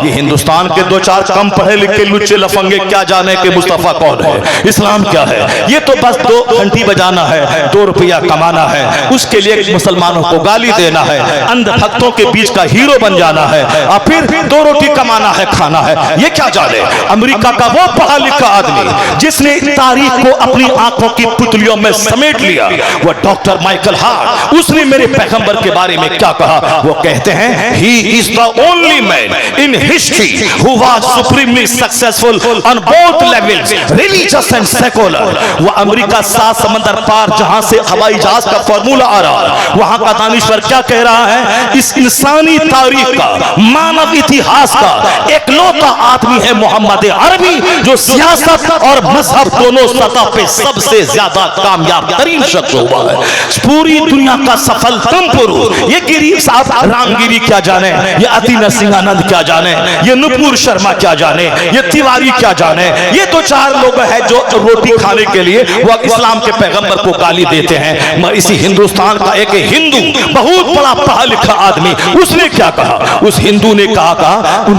ये हिंदुस्तान के दो चार कम पढ़े लिखे लुच्चे लफंगे क्या जाने कि मुस्तफा कौन है, इस्लाम क्या है। ये तो बस 2 घंटी बजाना है, 2 रुपया कमाना है, उसके लिए मुसलमानों को गाली देना है, अंधभक्तों के बीच का हीरो बन जाना है, और फिर 2 रोटी कमाना है, खाना है। ये क्या जाने। अमेरिका का वो पढ़ा लिखा आदमी जिसने तारीख को अपनी आंखों की पुतलियों में समेट लिया, वो डॉक्टर माइकल हार्ट, उसने मेरे पैगंबर के बारे में क्या कहा। वो कहते हैं he is the only man in history who was supremely successful on both levels, religious and secular. वो अमेरिका 7 समंदर पार जहां से हवाई जहाज का फॉर्मूला आ रहा है, वहां का दानिश्वर क्या कह रहा है, इस इंसानी तारीख का, मानव इतिहास का एकलौता आदमी है मोहम्मद अरबी, जो सियासत और मजहब दोनों सतह पे सबसे ज्यादा कामयाब तरीन शख्स हुआ है। पूरी दुनिया का सफलतम पुरुष। ये गिरी साहब रामगिरी क्या जाने, ये अति नरसिंहानंद क्या जाने, ये नुपुर शर्मा क्या जाने, ये तिवारी क्या जाने। ये 2-4 लोग हैं जो रोटी खाने के लिए वो इस्लाम के पैगंबर को गाली देते हैं। मगर इसी हिंदुस्तान का एक हिंदू बहुत बड़ा पढ़ा लिखा आदमी, उसने क्या कहा। उस हिंदू ने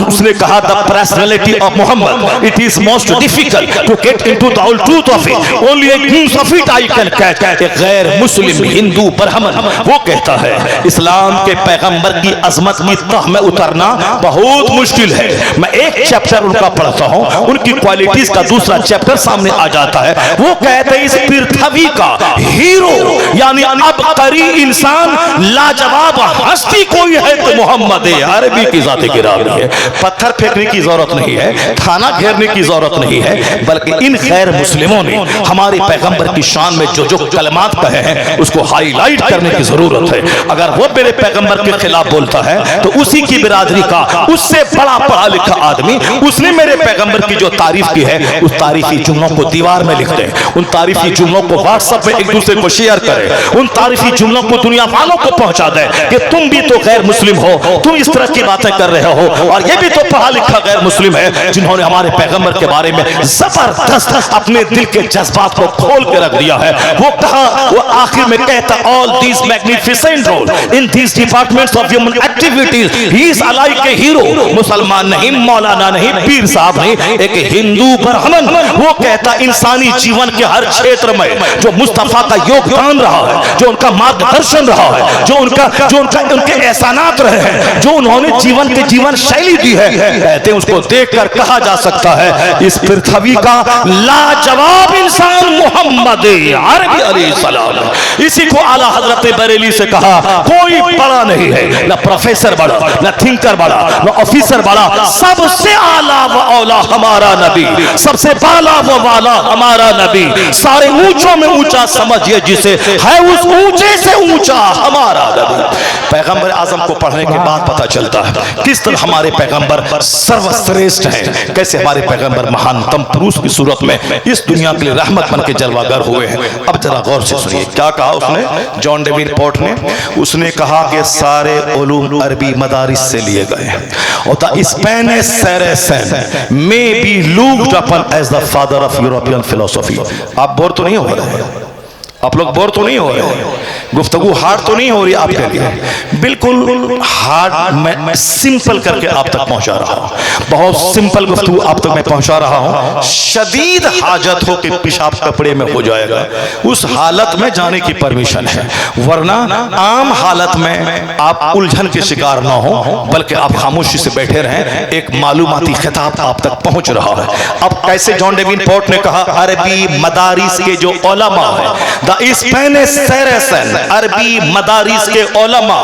उसने कहा the personality of Muhammad it is most difficult to get into the whole truth of it, only a glimpse of it I can catch. एक गैर मुस्लिम हिंदू ब्राह्मण वो कहता है इस्लाम के पैगंबर की अजमत की तह में उतरना बहुत मुश्किल है। मैं एक चैप्टर उनका पढ़ता हूं, उनकी क्वालिटीज का दूसरा चैप्टर सामने आ जाता है। वो कहते हैं इस पृथ्वी का हीरो यानी अबकरी इंसान, लाजवाब हस्ती कोई है तो मोहम्मद अरबी की जात गिरामी है। पत्थर फेंकने की जरूरत नहीं है, थाना घेरने की जरूरत नहीं है, बल्कि इन गैर मुस्लिमों ने हमारे पैगंबर की शान में जो जो कलमात कहे हैं उसको हाईलाइट करने की जरूरत है। अगर वो मेरे पैगंबर के खिलाफ बोलता है तो उसी की बिरादरी का उससे बड़ा पढ़ा लिखा आदमी उसने मेरे पैगंबर की जो तारीफ की है उस तारीफी जुमलों को दीवार में लिख दे, उन तारीफी जुमलों को व्हाट्सएप में एक दूसरे को शेयर करे, उन तारीफी जुमलों को दुनिया वालों को पहुंचा दे कि तुम भी तो गैर मुस्लिम हो, तुम इस तरह की बातें कर रहे हो, और ये भी तो पढ़ा लिखा गैर मुस्लिम है जिन्होंने हमारे पैगंबर के बारे में जबरदस्त अपने दिल के जज्बात को खोल के रख दिया है। वो कहा, वो आखिर में कहता all these magnificent role in these departments of human activities he is like a hero. मुसलमान नहीं, मौलाना नहीं, पीर साहब नहीं, एक हिंदू ब्राह्मण। वो कहता इंसानी जीवन के हर क्षेत्र में जो मुस्तफा का योगदान रहा है, जो उनका मार्गदर्शन रहा है, जो उनके एहसानात रहे हैं, जो उन्होंने जीवन शैली दी है, कहते हैं उसको देखकर कहा जा सकता है इस पृथ्वी का लाजवाब इंसान मोहम्मद अरबी अलैहिस्सलाम। इसी को आला हजरत बरेली से कहा कोई बड़ा नहीं है, न प्रोफेसर बड़ा, न थिंकर बड़ा, न ऑफिसर बड़ा, सबसे आला व औला हमारा नबी, सबसे बाला व वाला हमारा नबी, सारे ऊंचों में ऊंचा समझिए जिसे है उस ऊंचे से ऊंचा हमारा नबी। पैगंबर आजम को पढ़ने के बाद पता चलता है किस तरह हमारे पैगंबर सर्वश्रेष्ठ हैं, कैसे हमारे पैगंबर महानतम पुरुष की सूरत में इस दुनिया के लिए रहमत बन के जलवागर हुए हैं। अब जरा गौर से सुनिए क्या कहा उसने, जॉन डेविनपोर्ट ने। उसने कहा कि सारे उलूम अरबी मदारिस से लिए गए हैं और the Spanish Saracen may be looked upon as the father of European philosophy. आप बोर तो नहीं हो रहे, आप लोग बोर तो नहीं हो रहे, गुफ्तगू हार्ड तो नहीं हो रही आपके लिए, बिल्कुल हार्ड मैं सिंपल करके आप तक पहुंचा रहा हूं, बहुत सिंपल गुफ्तगू आप तक मैं पहुंचा रहा हूं। शदीद हाजत हो कि पेशाब कपड़े में हो जाएगा, उस हालत में जाने की परमिशन है, वरना आम हालत में आप उलझन के शिकार ना हो, बल्कि आप खामोशी से बैठे रहें, एक मालूमाती खिताब आप तक पहुंच रहा है। अब कैसे जॉन डेविनपोर्ट ने कहा अरबी मदारिस के जो उलमा है, स्पेनिश सेरेसन अरबी मदारिस के उलमा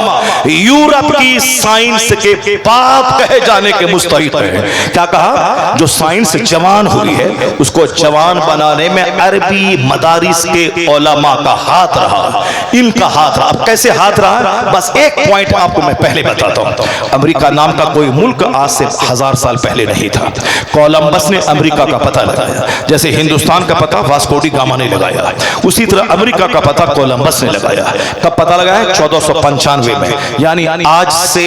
यूरोप की साइंस के बाप कहे जाने के मुस्तहिक हैं। क्या कहा, जो साइंस जवान हुई है उसको जवान बनाने में अरबी मदारिस के उलमा का हाथ रहा, इनका हाथ रहा। अब कैसे हाथ रहा, बस एक पॉइंट आपको मैं पहले बताता हूं। अमेरिका नाम का कोई मुल्क आज से 1000 साल पहले नहीं था। कोलंबस ने अमेरिका का पता लगाया, जैसे हिंदुस्तान का पता वास्को डी गामा ने लगाया, उसी तरह अमेरिका का पता कोलंबस ने लगाया। कब पता लगाया? 1495 में, यानी आज से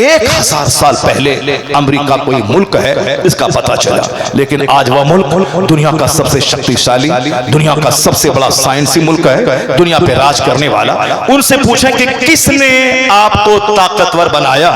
1000 साल पहले अमेरिका कोई मुल्क है इसका पता चला। लेकिन आज वह मुल्क दुनिया का सबसे शक्तिशाली, दुनिया का सबसे बड़ा साइंसी मुल्क है, दुनिया पे राज करने वाला। उनसे पूछें कि किसने आपको ताकतवर बनाया,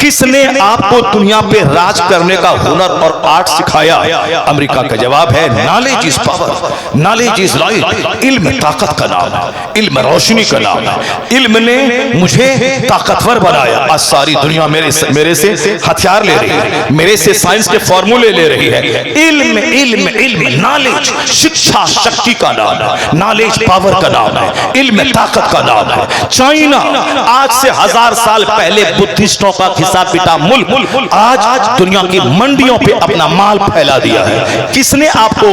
किसने आपको दुनिया पे राज करने का हुनर और आर्ट सिखाया? अमेरिका का जवाब है knowledge is power, knowledge is light. इल्म ताकत का नाम है, इल्म रोशनी का नाम है। इल्म ने मुझे ताकतवर बनाया। आज सारी दुनिया मेरे से हथियार ले रही है, मेरे से साइंस के फॉर्मूले ले रही है। इल्म इल्म इल्म, नॉलेज शिक्षा शक्ति का नाम है, नॉलेज पावर का नाम है, इल्म ताकत का नाम है। चाइना आज से 1000 साल पहले बुद्धिस्टों का घिसा पिटा मुल्क आज दुनिया की मंडियों पे अपना माल फैला दिया है। किसने आपको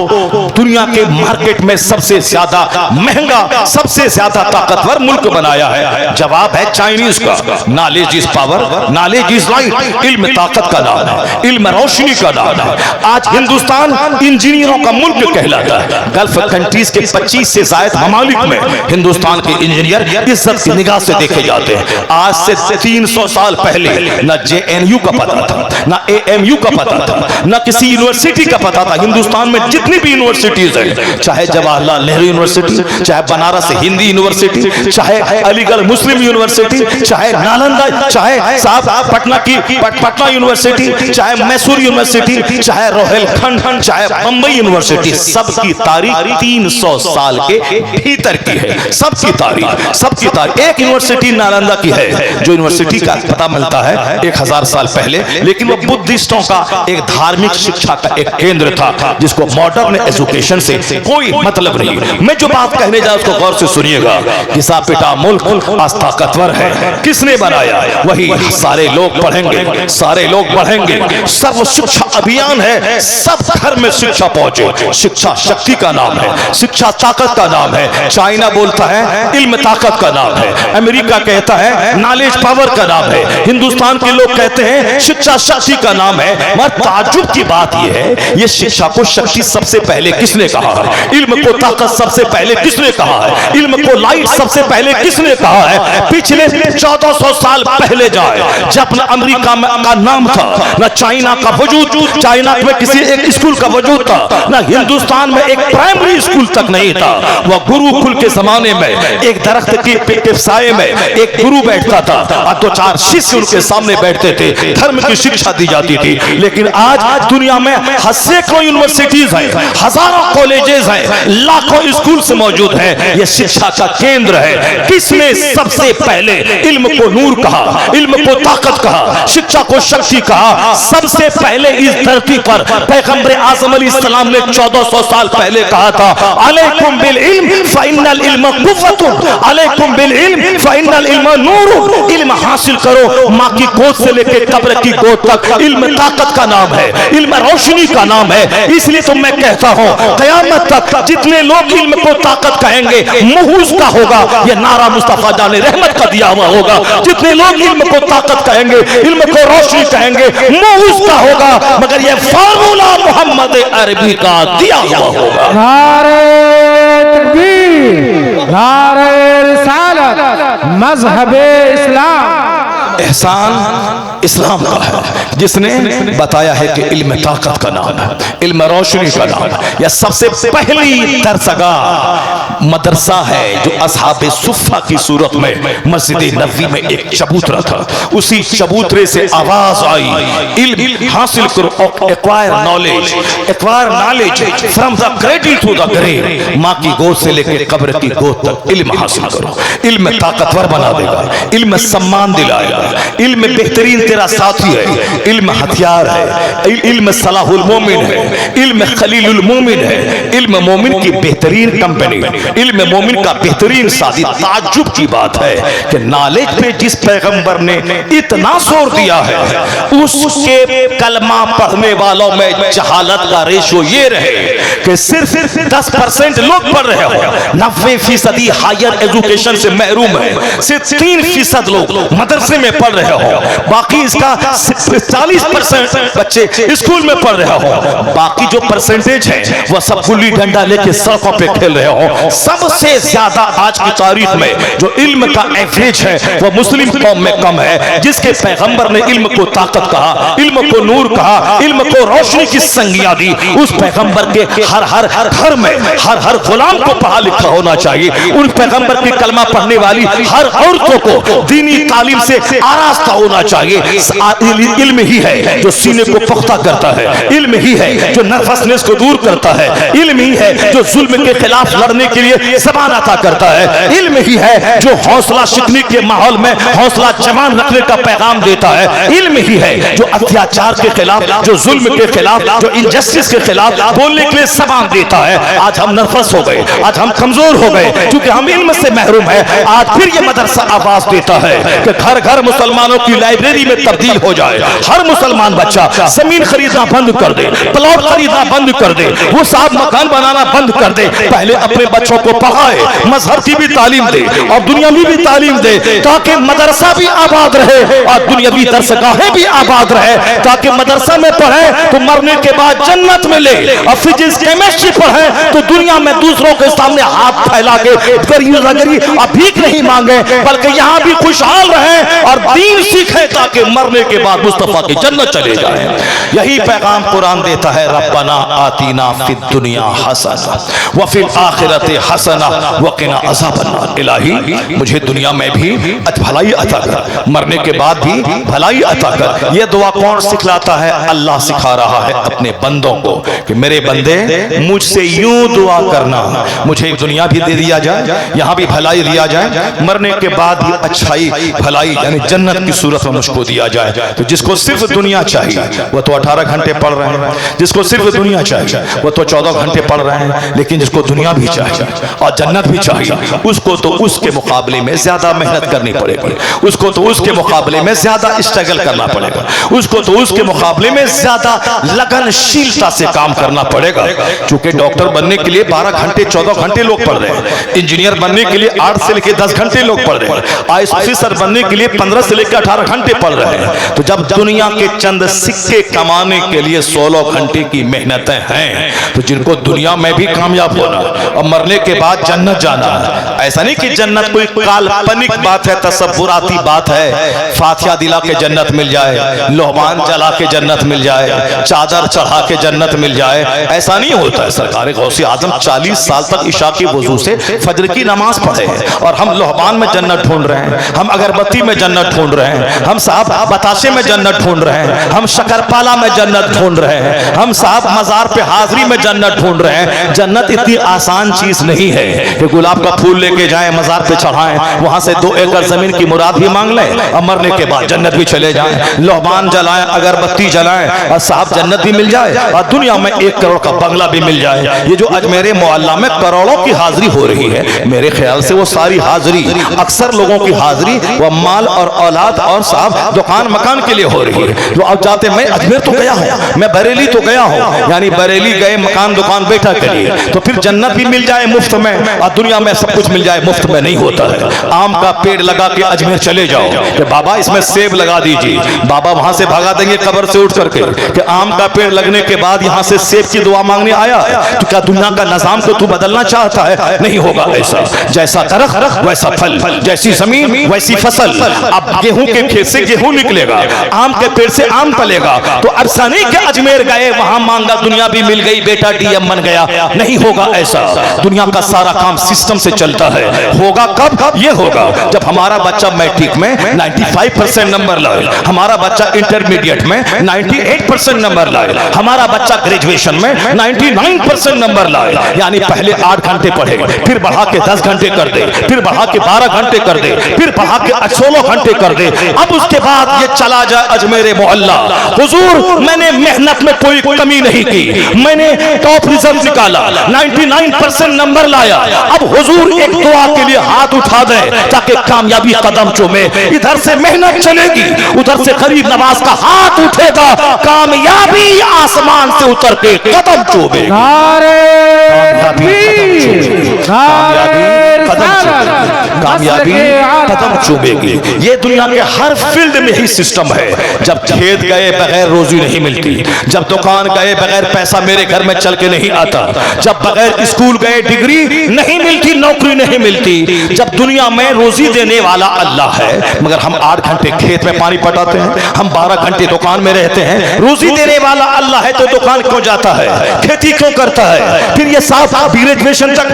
दुनिया के मार्केट में सबसे ज्यादा महंगा, सबसे ज्यादा ताकतवर मुल्क बनाया है? जवाब है चाइनीज का। Knowledge is power, knowledge is light. इल्म ताकत का नाम है, इल्म रोशनी का नाम है। आज हिंदुस्तान इंजीनियरों का मुल्क कहलाता है। गल्फ कंट्रीज के 25 से ज्यादा ममालिक में हिंदुस्तान के इंजीनियर इज्जत की निगाह से देखे जाते हैं। आज से 300 साल पहले न JNU का पता था, न AMU का पता था, न किसी यूनिवर्सिटी का पता था। हिंदुस्तान में जितनी भी यूनिवर्सिटीज है, चाहे जवाहरलाल नेहरू यूनिवर्सिटी, चाहे बनारस हिंदी यूनिवर्सिटी, चाहे अलीगढ़ मुस्लिम यूनिवर्सिटी, चाहे नालंदा, चाहे साहब पटना यूनिवर्सिटी, चाहे मैसूर यूनिवर्सिटी, चाहे रोहिलखंड, चाहे बंबई यूनिवर्सिटी, सबकी तारीख 300 साल के भीतर की है। सबकी तारीख एक यूनिवर्सिटी नालंदा की है जो यूनिवर्सिटी का पता मिलता है 1000 साल पहले, लेकिन वो बुद्धिस्टों का एक धार्मिक शिक्षा का एक केंद्र था जिसको मॉडर्न एजुकेशन से कोई मतलब नहीं। मैं जो बात कहने जा उसको गौर से सुनिएगा। घिसा पिटा मुल्क आज ताकतवर है। किसने बनाया? वही सारे लोग पढ़ेंगे, सारे लोग बढ़ेंगे। सर्व शिक्षा अभियान है, सब घर में शिक्षा पहुंचे। शिक्षा शक्ति का नाम है, शिक्षा ताकत का नाम है। चाइना बोलता है इल्म ताकत का नाम है, अमेरिका कहता है नॉलेज पावर का नाम है, हिंदुस्तान के लोग कहते हैं शिक्षा शक्ति का नाम है। मगर ताज्जुब की बात यह है, ये शिक्षा को शक्ति सबसे पहले किसने कहा है? इल्म को ताकत सबसे पहले किसने कहा है? इल्म को लाइट सबसे पहले किसने कहा है? पिछले 1400 साल पहले जाए जब न अमेरिका का नाम था, न चाइना का वजूद, चाइना में किसी एक स्कूल का वजूद था, न हिंदुस्तान में एक प्राइमरी स्कूल तक नहीं था। वह गुरुकुल के जमाने में एक दरख्त के साये में एक गुरु बैठता था और 2-4 शिष्य उनके सामने बैठते थे, धर्म की शिक्षा दी जाती थी। लेकिन आज दुनिया में सैकड़ों यूनिवर्सिटीज हैं, हजारों कॉलेजेस हैं, लाखों स्कूल से मौजूद हैं। यह शिक्षा का केंद्र है। किसने सबसे पहले इल्म को नूर कहा, इल्म को ताकत कहा, शिक्षा को शक्ति कहा? सबसे पहले इस धरती पर पैगंबर आज़म अलैहिस्सलाम ने 1400 साल पहले कहा था, अलैकुम बिल इल्म फ़इन्नल इल्म कुव्वतुन, अलैकुम बिल इल्म फ़इन्नल इल्म नूरुन। इल्म हासिल करो, माँ की गोद से लेकर कब्र की गोद तक। इल्म ताकत का नाम है, इल्म रोशनी का नाम है। इसलिए तो मैं कहता हूँ क़यामत तक जितने लोग इल्म को ताकत कहेंगे, मुंह उसका होगा, यह नारा मुस्तफा जाने रहमत का दिया हुआ होगा। जितने लोग इल्म को ताकत कहेंगे, इल्म को रोशनी कहेंगे, मुंह उसका होगा, मगर यह फार्मूला मोहम्मद अरबी का दिया हुआ होगा। नारे तकबीर, नारे रिसालत, मज़हबे इस्लाम। एहसान इस्लाम का है, जिसने बताया है कि इल्म ताकत का नाम है, इल्म रोशनी का नाम है। यह सबसे पहली दरसगाह मदरसा है जो असहाबे सुफ़ा की सूरत में मस्जिद नबवी में एक चबूतरा था। उसी चबूतरे से आवाज आई, इल्म हासिल करो, acquire knowledge from the cradle to the grave. माँ की गोद से लेकर कब्र की गोद तक इल्म हासिल करो। इल्म ताकतवर बना देगा, इल्म सम्मान दिलाएगा, इल्म बेहतरीन तेरा साथी है, इल्म हथियार है, इल्म सलाहुल मोमिन है, इल्म खलीलुल मोमिन है, इल्म मोमिन की बेहतरीन कंपनी, इल्म मोमिन का बेहतरीन साथी। ताज्जुब की बात है कि नॉलेज पे जिस पैगंबर ने इतना जोर दिया है, उसके कलमा पढ़ने वालों में जहालत का रेशो ये रहे कि सिर्फ 10% लोग पढ़ रहे हो, 90% हायर एजुकेशन से महरूम है, सिर्फ 3% लोग मदरसे में पढ़ रहे हो, बाकी बाकी इसका 40% बच्चे स्कूल में पढ़ रहे हो, बाकी जो परसेंटेज है वह सब गुल्ली डंडा लेके सड़कों पे खेल रहे हो। सबसे ज्यादा आज की तारीख में जो इल्म का एवरेज है वह मुस्लिम कौम में कम है। जिसके पैगंबर ने इल्म को ताकत कहा, इल्म को नूर कहा, इल्म को रोशनी की संज्ञा दी, उस पैगंबर के हर घर में हर गुलाम को पढ़ा लिखा होना चाहिए। उन पैगंबर की कलमा पढ़ने वाली हर औरतों को दीनी तालीम से आरास्ता होना चाहिए। इल्म ही है जो सीने को पुख्ता करता है, इल्म ही है जो नर्वसनेस को दूर करता है, इल्म ही है जो जुल्म के खिलाफ लड़ने के लिए ज़बान अता करता है, इल्म ही है जो हौसला शिकनी के माहौल में हौसला जवान रखने का पैगाम देता है, इल्म ही है जो अत्याचार के खिलाफ, जो जुल्म के खिलाफ, जो इनजस्टिस के खिलाफ बोलने के लिए ज़बान देता है। आज हम नर्वस हो गए, आज हम कमजोर हो गए क्योंकि हम इल्म से महरूम है। आज फिर ये मदरसा आवाज देता है कि घर घर मुसलमानों की लाइब्रेरी में तब्दील हो जाए। हर मुसलमान बच्चा जमीन खरीदना बंद कर दे, प्लॉट खरीदना बंद कर दे, वो साहब मकान बनाना बंद कर दे। पहले अपने बच्चों को पढ़ाए, मजहब की भी तालीम दे और दुनियावी भी तालीम दे, ताकि मदरसा भी आबाद रहे और दुनियावी दरसगाहें भी आबाद रहे, ताकि मदरसा में पढ़े तो मरने के बाद जन्नत मिले, और फिजिक्स केमिस्ट्री पढ़े तो दुनिया में दूसरों के सामने हाथ फैला के भीख नहीं मांगे, बल्कि यहाँ भी खुशहाल रहे और दीन सीखे, ताकि मरने के बाद मुस्तफा की जन्नत चले जाए। यही पैगाम कुरान देता है, रब्बना आतीना फिद दुनिया हसना व फिल आखिरति हसना व क़िना अज़ाबन्नार। इलाही मुझे दुनिया में भी भलाई अता कर, मरने के बाद भी भलाई अता कर। यह दुआ कौन सिखलाता है? अल्लाह सिखा रहा है अपने बंदों को कि मेरे बंदे मुझसे यूं दुआ करना, मुझे दुनिया भी दे दिया जाए, यहाँ भी भलाई दिया जाए, मरने के बाद भी अच्छाई भलाई यानी जन्नत की सूरत में मुझको दिया जाए। तो जिसको सिर्फ दुनिया चाहिए वो तो 18 घंटे पढ़ रहे हैं, जिसको सिर्फ दुनिया चाहिए वो तो 14 घंटे पढ़ रहे हैं, लेकिन जिसको दुनिया भी चाहिए और जन्नत भी चाहिए उसको तो उसके मुकाबले में ज्यादा मेहनत करनी पड़ेगी, उसको तो उसके मुकाबले में ज्यादा स्ट्रगल करना पड़ेगा, उसको तो उसके मुकाबले में ज्यादा लगनशीलता से काम करना पड़ेगा। क्योंकि डॉक्टर बनने के लिए 12 घंटे 14 घंटे लोग पढ़ रहे हैं, इंजीनियर बनने के लिए 8 से लेकर 10 घंटे लोग पढ़ रहे हैं, आईएएस ऑफिसर बनने के लिए 15 से लेकर 18 घंटे पढ़ रहे हैं। तो जब दुनिया के चंद सिक्के कमाने के लिए 16 घंटे की मेहनतें हैं, तो जिनको दुनिया में भी कामयाब होना और मरने के बाद जन्नत जाना, ऐसा नहीं कि जन्नत कोई काल्पनिक बात है, तसव्वुराती बात है, फातिहा दिला के जन्नत मिल जाए, लोहबान जला के जन्नत मिल जाए, चादर चढ़ा के जन्नत मिल जाए, ऐसा नहीं होता है। सरकार गौसे आजम 40 साल तक इशा की वजू से फजर की नमाज पढ़े और हम लोहबान में जन्नत ढूंढ रहे हैं, हम अगरबत्ती में जन्नत ढूंढ रहे हैं, हम साहब बताशे में जन्नत ढूंढ रहे हैं, हम शक्करपाला में जन्नत ढूंढ रहे हैं, हम साहब मजार पे हाजिरी में जन्नत ढूंढ रहे हैं। जन्नत इतनी आसान चीज नहीं है कि गुलाब का फूल लेके जाएं, मजार पे चढ़ाएं, वहां से 2 एकड़ जमीन की मुराद भी मांग लें और मरने के बाद जन्नत भी चले जाएं, लोहबान जलाएं, अगरबत्ती जलाएं और साहब जन्नत भी मिल जाए और दुनिया में 1 करोड़ का बंगला भी मिल जाए। ये जो अजमेर मोहल्ला में करोड़ों की हाजिरी हो रही है, मेरे ख्याल से वो सारी हाजिरी, अक्सर लोगों की हाजिरी वो माल और औलाद और साहब दुकान मकान के लिए हो रही है। जो अब जाते, मैं अजमेर तो गया हूँ, मैं बरेली तो गया हूँ, यानी बरेली गए मकान दुकान बैठा के लिए, तो फिर जन्नत भी मिल जाए मुफ्त में और दुनिया में सब कुछ मिल जाए मुफ्त में नहीं होता है। आम का पेड़ लगा के अजमेर चले जाओ कि बाबा इसमें सेब लगा दीजिए, बाबा वहां से भगा देंगे कब्र से उठ करके कि आम का पेड़ लगने के बाद यहाँ से सेब की दुआ मांगने आया, तो क्या दुनिया का निजाम को तू बदलना चाहता है? नहीं होगा ऐसा। जैसा दरख्त वैसा फल, जैसी जमीन वैसी फसल। अब गेहूं के खेत से गेहूं निकलेगा, आम के पेड़ से आम फलेगा। तो अरसा नहीं कि अजमेर गए वहां मांगा दुनिया भी मिल गई, बेटा डीएम बन गया, नहीं होगा ऐसा। दुनिया का सारा काम सिस्टम से चलता है। होगा कब? ये होगा जब हमारा बच्चा मैट्रिक में 95% नंबर लाए, हमारा बच्चा इंटरमीडिएट में 98% नंबर लाए, हमारा बच्चा ग्रेजुएशन में 99% नंबर लाए। यानी पहले 8 घंटे पढ़े, फिर बढ़ा के 10 घंटे कर दे, फिर बढ़ा के 12 घंटे कर दे, फिर बढ़ा के 16 घंटे कर दे। अब उसके बाद ये चला जाए अजमेर मोहल्ला। हुजूर मैंने मेहनत में कोई कमी नहीं की, मैंने टॉप रिजल्ट निकाला, 99% नंबर लाया। अब हुजूर एक दुआ के लिए हाथ उठा दे ताकि कामयाबी कदम चूमे। इधर से मेहनत चलेगी, उधर से गरीब नवाज का हाथ उठेगा, कामयाबी आसमान से उतर के कदम चूमेगी। कामयाबी कदम चूमेगी। ये दुनिया के हर फील्ड में ही सिस्टम है। जब खेत गए बगैर रोजी नहीं मिलती, जब दुकान गए बगैर पैसा मेरे घर में चल के नहीं आता, जब बगैर स्कूल गए डिग्री नहीं मिलती, नौकरी नहीं मिलती, जब दुनिया में रोजी देने वाला अल्लाह है मगर हम 8 घंटे खेत में पानी पटाते हैं, हम 12 घंटे दुकान में रहते हैं। रोजी देने वाला अल्लाह है तो दुकान क्यों जाता है, खेती क्यों करता है, फिर ये साफ ग्रेजुएशन तक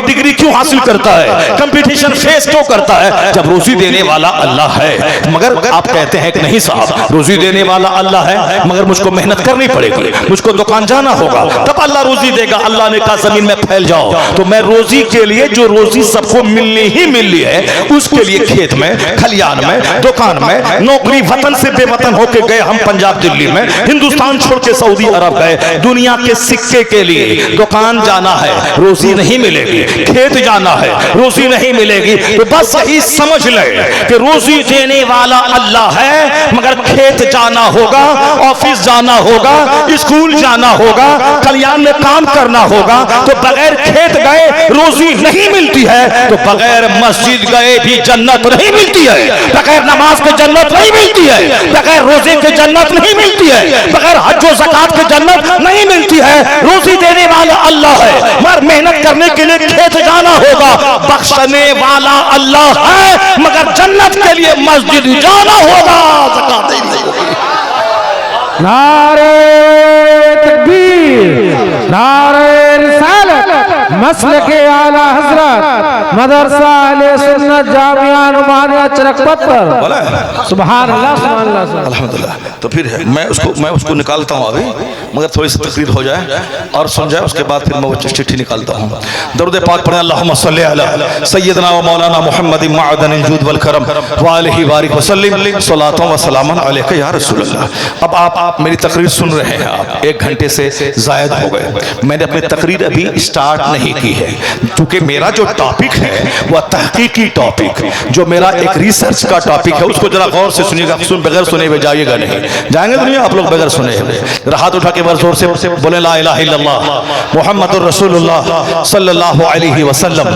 डिग्री क्यों हासिल करता है, कंपटीशन फेस क्यों करता है, जब रोजी देने वाला अल्लाह है। मगर आप कहते हैं कि नहीं साहब, रोजी देने वाला अल्लाह है मगर मुझको मेहनत करनी पड़ेगी, मुझको दुकान जाना होगा तब अल्लाह रोजी देगा। अल्लाह ने कहा जमीन में फैल जाओ, तो मैं रोजी के लिए जो रोजी सबको मिलनी ही मिलनी है उसके लिए खेत में, खलियान में, दुकान में, नौकरी, वतन से बेवतन होके गए हम पंजाब दिल्ली में, हिंदुस्तान छोड़ के सऊदी अरब गए, दुनिया के सिक्के के लिए। दुकान जाना है रोजी नहीं मिलेगी, खेत जाना है रोजी नहीं मिलेगी, तो बस यही समझ ले कि रोजी देने वाला अल्लाह है मगर खेत जाना होगा, ऑफिस जाना होगा, स्कूल जाना होगा, कल्याण में काम करना होगा। तो बगैर खेत गए रोजी नहीं मिलती है, तो बगैर मस्जिद गए भी जन्नत नहीं मिलती है, बगैर नमाज के जन्नत नहीं मिलती है, बगैर रोजे के जन्नत नहीं मिलती है, बगैर हज और ज़कात के जन्नत नहीं मिलती है। रोजी देने वाला अल्लाह है मगर मेहनत करने के लिए खेत जाना होगा। बख्शने वाला अल्लाह है मगर जन्नत के लिए मस्जिद जाना होगा, ज़कात नहीं होगी। नारे तकबीर, नारे रिसालत, मसलके आला हजरत, मदरसा अहले सुन्नत जामिया नुमानिया चरकपत पर। सुभान अल्लाह, सुभान अल्लाह, अल्हम्दुलिल्लाह। तो फिर मैं उसको निकालता हूँ अभी, मगर थोड़ी सी तकरीर हो जाए और सुन जाए, उसके बाद फिर मैं वो चिट्ठी निकालता हूँ। दरूद पाक पढ़ें, अल्लाहुम्मा सल्ली अला सय्यदना व मौलाना मुहम्मदिन मअदनिल जूद वल करम व आलिहि बारिक व सल्लिम सलातन व सलामन अलैका या रसूलल्लाह। अब आप मेरी तकरीर सुन रहे हैं, आप 1 घंटे से जायद हो गए। मैंने अपनी तकरीर अभी स्टार्ट नहीं की है क्योंकि मेरा जो टॉपिक है वह तहकीकी टॉपिक, जो मेरा एक रिसर्च का टॉपिक है, उसको जरा गौर से सुनिएगा। बगैर सुने हुए जाइएगा नहीं, जाएंगे दुनिया आप लोग बगैर सुने हुए। हाथ उठा के बार जोर से बोले ला इलाहा इल्लल्लाह मुहम्मदुर रसूलुल्लाह सल्लल्लाहु अलैहि वसल्लम।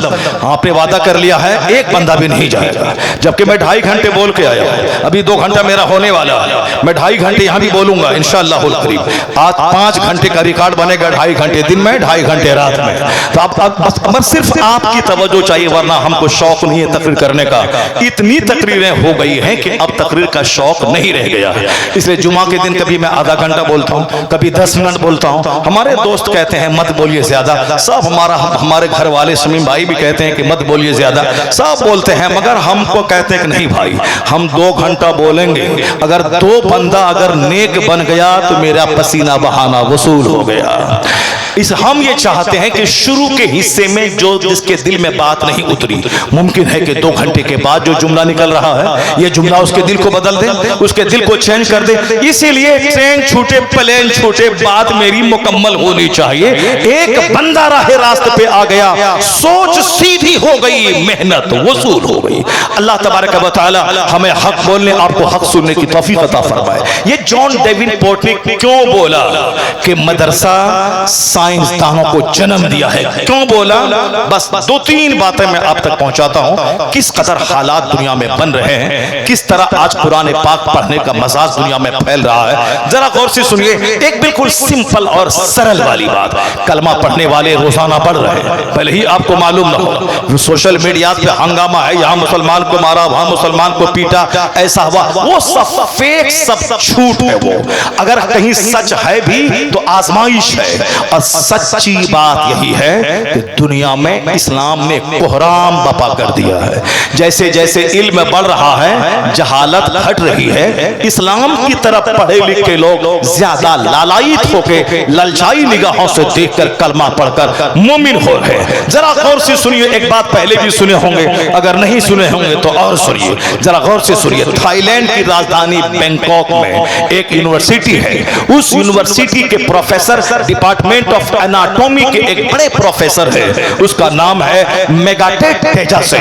आपने वादा कर लिया है एक बंदा भी नहीं जाएगा, जबकि मैं 2.5 घंटे बोल के आया, अभी 2 घंटा मेरा होने वाला है। मैं 2.5 घंटे यहाँ भी बोलूंगा इंशाअल्लाहुल करीम। आज 5 घंटे का रिकॉर्ड बनेगा, 2.5 घंटे दिन में, 2.5 घंटे रात में। तो बस सिर्फ आपकी तवज्जो चाहिए, वरना हमको शौक नहीं है तकरीर करने का। इतनी तकरीरें हो गई हैं कि अब तकरीर का शौक नहीं रह गया है। इसलिए जुमा के दिन कभी मैं आधा घंटा बोलता हूँ, कभी 10 मिनट बोलता हूँ। हमारे दोस्त कहते हैं मत बोलिए ज्यादा, सब हमारे घर वाले समीम भाई भी कहते हैं कि मत बोलिए ज्यादा, सब बोलते हैं, मगर हमको कहते हैं कि नहीं भाई हम 2 घंटा बोलेंगे। अगर 2 बंदा अगर नेक बन गया तो मेरा पसीना बहाना वसूल हो गया। हम ये चाहते हैं कि शुरू के हिस्से में जो जिसके दिल में बात नहीं उतरी, मुमकिन है कि 2 घंटे के बाद जो जुमला निकल रहा है ये जुमला उसके दिल को बदल दे, उसके दिल को चेंज कर दे। इसीलिए ट्रेन छूटे प्लेन छूटे बात मेरी मुकम्मल होनी चाहिए। एक बंदा राहे रास्ते पे आ गया, सोच सीधी हो गई, मेहनत वसूल हो गई। अल्लाह तबारक व तआला हमें हक बोलने, आपको हक सुनने की तौफीक अता फरमाए। ये जॉन डेविनपोर्ट ने क्यों बोला कि मदरसा साइंसदानों को जन्म दिया है, क्यों बोला? बस 2-3 बातें मैं आप तक पहुंचाता हूं। किस कदर हालात दुनिया में बन रहे हैं, किस तरह आज कुरान पाक पढ़ने का मजाज दुनिया में फैल रहा है, जरा गौर से सुनिए। एक बिल्कुल सिंपल और सरल वाली बात, कलमा पढ़ने वाले रोजाना पढ़ रहे हैं, भले ही आपको मालूम ना हो। सोशल मीडिया पे हंगामा है, यहाँ मुसलमान को मारा, वहां मुसलमान को पीटा, ऐसा हुआ, वो सब फेक, सब झूठ है। वो अगर कहीं सच है भी तो आजमाइश है। और सच्ची बात यही है कि दुनिया में इस्लाम ने कोहराम बपा कर दिया है। जैसे जैसे इल्म बढ़ रहा है, जहालत घट रही है, इस्लाम की तरफ पढ़े लिखे लोग ज्यादा लालायित होकर ललचाई निगाहों से देखकर कलमा पढ़कर मोमिन हो रहे हैं। जरा गौर से सुनिए, एक बात पहले भी सुने होंगे, अगर नहीं सुने होंगे तो और सुनिए, जरा गौर से सुनिए। थाईलैंड की राजधानी बैंकॉक में एक यूनिवर्सिटी है, उस यूनिवर्सिटी के प्रोफेसर, डिपार्टमेंट ऑफ एनाटॉमी के एक बड़े प्रोफेसर है, उसका नाम है मेगाटेट तेजासेन।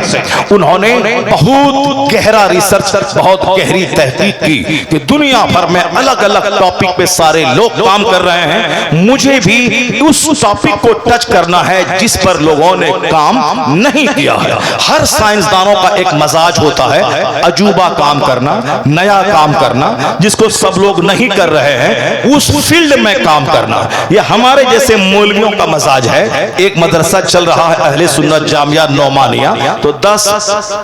उन्होंने बहुत गहरा रिसर्च, बहुत गहरी तहकीक की कि दुनिया भर में अलग अलग टॉपिक पे सारे लोग काम कर रहे हैं, मुझे भी उस टॉपिक को टच करना है जिस पर लोगों ने काम नहीं किया है। हर साइंसदानों का एक मजाज होता है, अजूबा काम करना, नया काम करना, जिसको सब लोग नहीं कर रहे हैं उस फील्ड में काम करना। यह हमारे जैसे मौलवियों का मजाज है। एक मदरसा चल रहा है अहले सुन्नत जामिया नौमानिया, तो 10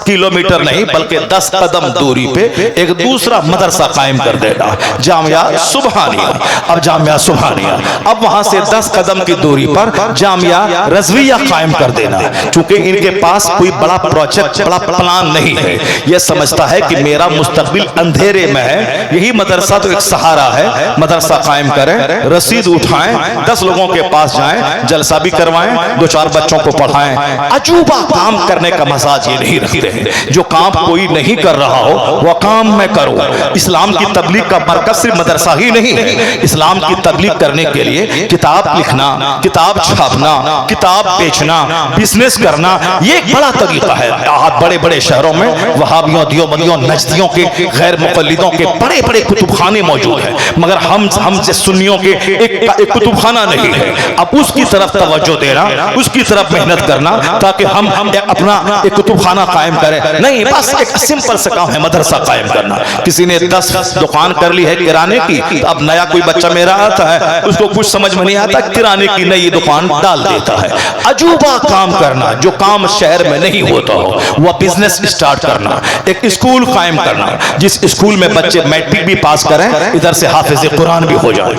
किलोमीटर नहीं बल्कि 10 कदम दूरी पे एक दूसरा मदरसा कायम कर देना, जामिया सुबहानिया। अब जामिया सुबहानिया, अब वहां से 10 कदम की दूरी पर जामिया रज़विया कायम कर देना। चूंकि इनके पास कोई बड़ा प्रोजेक्ट, बड़ा प्लान नहीं है, यह समझता है कि मेरा मुस्तकबिल अंधेरे में है, यही मदरसा तो एक सहारा है। मदरसा कायम करें, रसीद उठाएं, 10 लोगों के पास जाएं, जलसा भी करवाएं, 2-4 बच्चों को पढ़ाएं। अजूबा काम करने का मजाज ये नहीं रखते हैं। जो काम कोई नहीं कर रहा हो वह काम मैं करूं। इस्लाम की तबलीग का मरकज सिर्फ मदरसा ही नहीं है। इस्लाम की तबलीग करने के लिए किताब लिखना, किताब छापना, किताब बेचना, बिजनेस करना, ये एक बड़ा तरीका है। बड़े बड़े शहरों में वहाबियों, दियोबंदियों, नजदियों के, गैर मुक़ल्लिदों के बड़े बड़े कुतुबखाने मौजूद हैं, मगर हम से सुन्नियों के एक कुतुबखाना नहीं है। अब उसकी तरफ तवज्जो देना, उसकी तरफ मेहनत करना ताकि हम अपना एक कुतुबखाना कायम करें। नहीं, बस एक सिंपल सा काम है मदरसा कायम करना। किसी ने 10 दुकान कर ली है किराने की, तो अब नया कोई बच्चा मेरा आता है, उसको कुछ समझ में नहीं आता, किराने की नई दुकान डाल देता है। अजूबा काम करना, जो काम शहर में नहीं होता हो, वह बिजनेस स्टार्ट करना, एक स्कूल कायम करना जिस स्कूल में बच्चे मैट्रिक भी पास करें, इधर से हाफिज कुरान भी हो जाए,